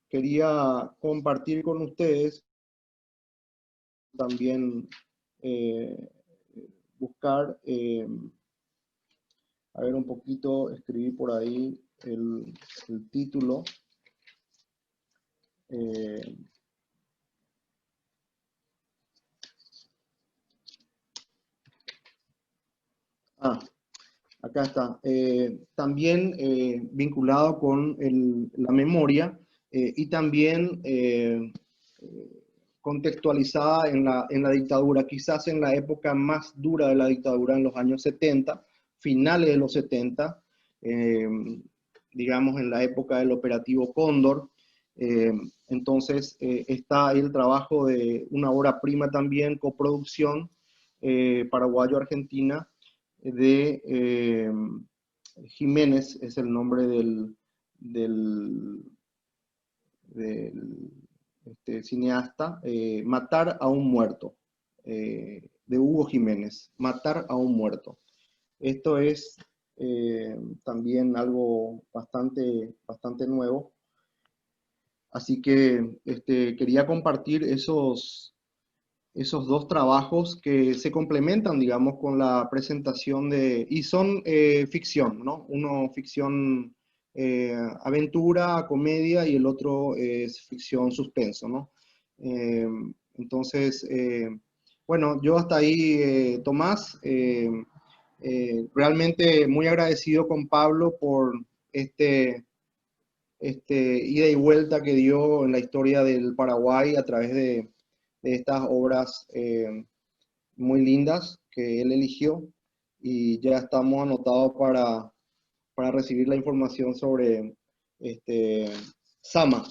quería compartir con ustedes, también buscar, a ver un poquito, escribí por ahí el título. Acá está. También vinculado con la memoria y también contextualizada en la dictadura, quizás en la época más dura de la dictadura, en los años 70, finales de los 70, digamos en la época del operativo Cóndor. Entonces está ahí el trabajo de una obra prima también, coproducción paraguayo-argentina, de Jiménez, es el nombre del cineasta, Matar a un muerto, de Hugo Jiménez, Matar a un muerto. Esto es también algo bastante nuevo. Así que quería compartir esos dos trabajos que se complementan, digamos, con la presentación y son ficción, ¿no? Uno ficción aventura, comedia, y el otro es ficción suspenso, ¿no? Entonces, bueno, yo hasta ahí, Tomás, realmente muy agradecido con Pablo por ida y vuelta que dio en la historia del Paraguay a través de estas obras muy lindas que él eligió, y ya estamos anotados para recibir la información sobre Sama.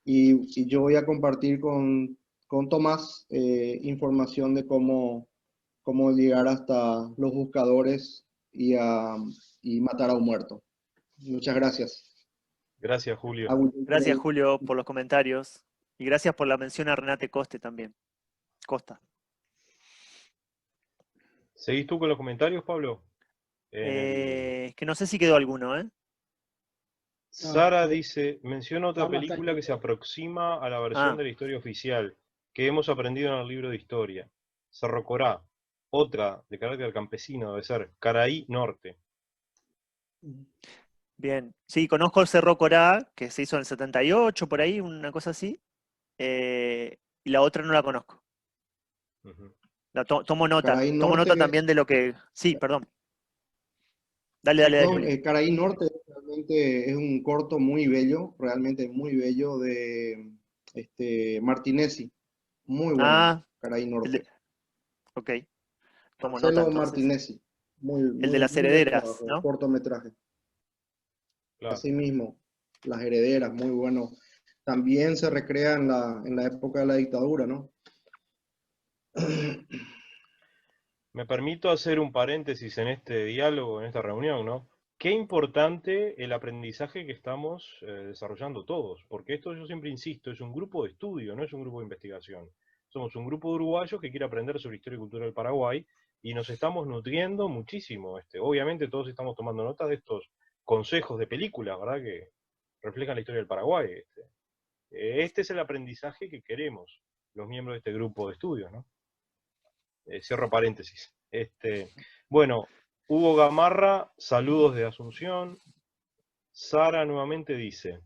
Y yo voy a compartir con Tomás información de cómo cómo llegar hasta los buscadores y matar a un muerto. Muchas gracias.
Gracias, Julio.
Gracias, Julio, por los comentarios. Y gracias por la mención a Renate Costa también. Costa.
¿Seguís tú con los comentarios, Pablo?
Es que no sé si quedó alguno, ¿eh?
Sara dice, menciona otra película que se aproxima a la versión de la historia oficial, que hemos aprendido en el libro de historia. Cerro Corá. Otra, de carácter campesino, debe ser Caraí Norte.
Bien. Sí, conozco el Cerro Corá, que se hizo en el 78, por ahí, una cosa así. Y la otra no la conozco. Tomo nota.
Caraí
Tomo
Norte
nota también de lo que... Sí, perdón. Dale. Julio.
Caraí Norte realmente es un corto muy bello, realmente muy bello, de Martinesi. Muy bueno, Caraí Norte.
Ok. Tomo
Marcelo
nota, entonces.
Martinesi.
El de las herederas,
trabajo,
¿no?
Cortometraje.
Claro.
Así mismo, Las herederas, muy bueno. También se recrea en la época de la dictadura, ¿no?
Me permito hacer un paréntesis en este diálogo, en esta reunión, ¿no? Qué importante el aprendizaje que estamos desarrollando todos, porque esto, yo siempre insisto, es un grupo de estudio, no es un grupo de investigación. Somos un grupo de uruguayos que quiere aprender sobre historia y cultura del Paraguay y nos estamos nutriendo muchísimo. Obviamente todos estamos tomando nota de estos consejos de películas, ¿verdad? Que reflejan la historia del Paraguay. Este es el aprendizaje que queremos los miembros de este grupo de estudios, ¿no? Cierro paréntesis. Bueno, Hugo Gamarra, saludos de Asunción. Sara nuevamente dice,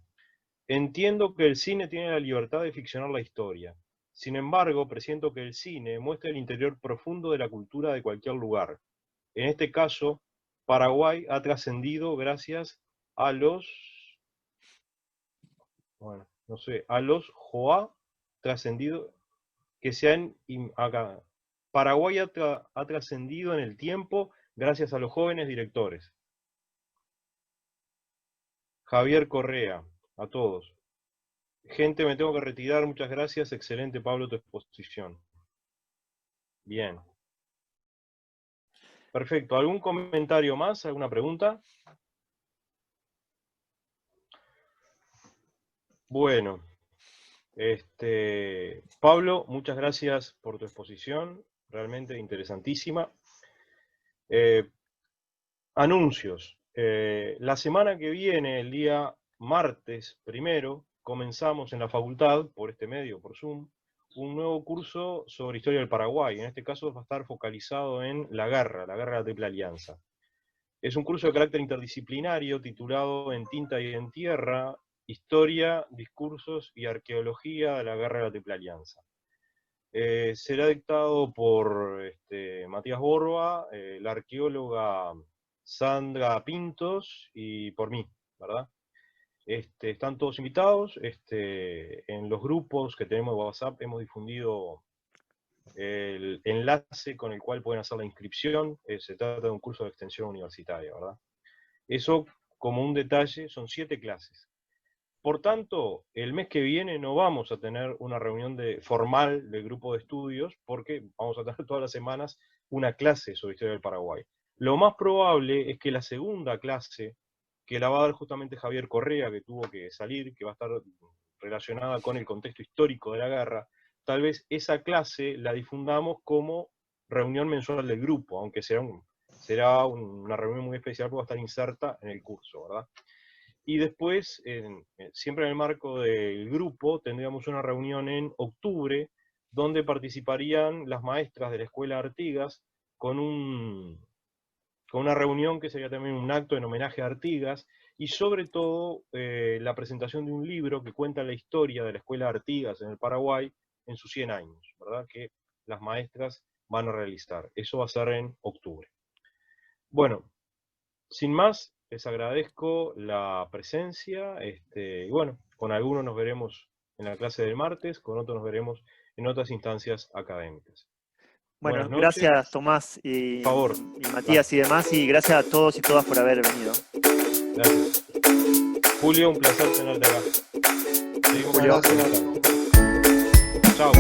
entiendo que el cine tiene la libertad de ficcionar la historia. Sin embargo, presiento que el cine muestra el interior profundo de la cultura de cualquier lugar. En este caso, Paraguay ha trascendido gracias a los... Bueno, no sé, a los Joa trascendido que se han... Acá, Paraguay ha trascendido en el tiempo gracias a los jóvenes directores. Javier Correa, a todos. Gente, me tengo que retirar, muchas gracias. Excelente, Pablo, tu exposición. Bien. Perfecto. ¿Algún comentario más? ¿Alguna pregunta? Bueno. Pablo, muchas gracias por tu exposición. Realmente interesantísima. Anuncios. La semana que viene, el día martes 1, comenzamos en la facultad, por este medio, por Zoom, un nuevo curso sobre historia del Paraguay. En este caso va a estar focalizado en la guerra de la Triple Alianza. Es un curso de carácter interdisciplinario titulado En tinta y en tierra, Historia, Discursos y Arqueología de la Guerra de la Triple Alianza. Será dictado por Matías Borba, la arqueóloga Sandra Pintos y por mí, ¿verdad? Están todos invitados. En los grupos que tenemos de WhatsApp hemos difundido el enlace con el cual pueden hacer la inscripción. Se trata de un curso de extensión universitaria, ¿verdad? Eso, como un detalle, son 7 clases. Por tanto, el mes que viene no vamos a tener una reunión formal del grupo de estudios, porque vamos a tener todas las semanas una clase sobre historia del Paraguay. Lo más probable es que la segunda clase, que la va a dar justamente Javier Correa, que tuvo que salir, que va a estar relacionada con el contexto histórico de la guerra, tal vez esa clase la difundamos como reunión mensual del grupo, aunque será una reunión muy especial porque va a estar inserta en el curso, ¿verdad? Y después, siempre en el marco del grupo, tendríamos una reunión en octubre, donde participarían las maestras de la Escuela Artigas, con una reunión que sería también un acto en homenaje a Artigas, y sobre todo la presentación de un libro que cuenta la historia de la Escuela Artigas en el Paraguay en sus 100 años, ¿verdad? Que las maestras van a realizar. Eso va a ser en octubre. Bueno, sin más, les agradezco la presencia, y bueno, con algunos nos veremos en la clase del martes, con otros nos veremos en otras instancias académicas.
Bueno, gracias Tomás y Matías y demás, y gracias a todos y todas por haber venido.
Gracias. Julio, un placer tenerte acá. Seguimos con la... Chao.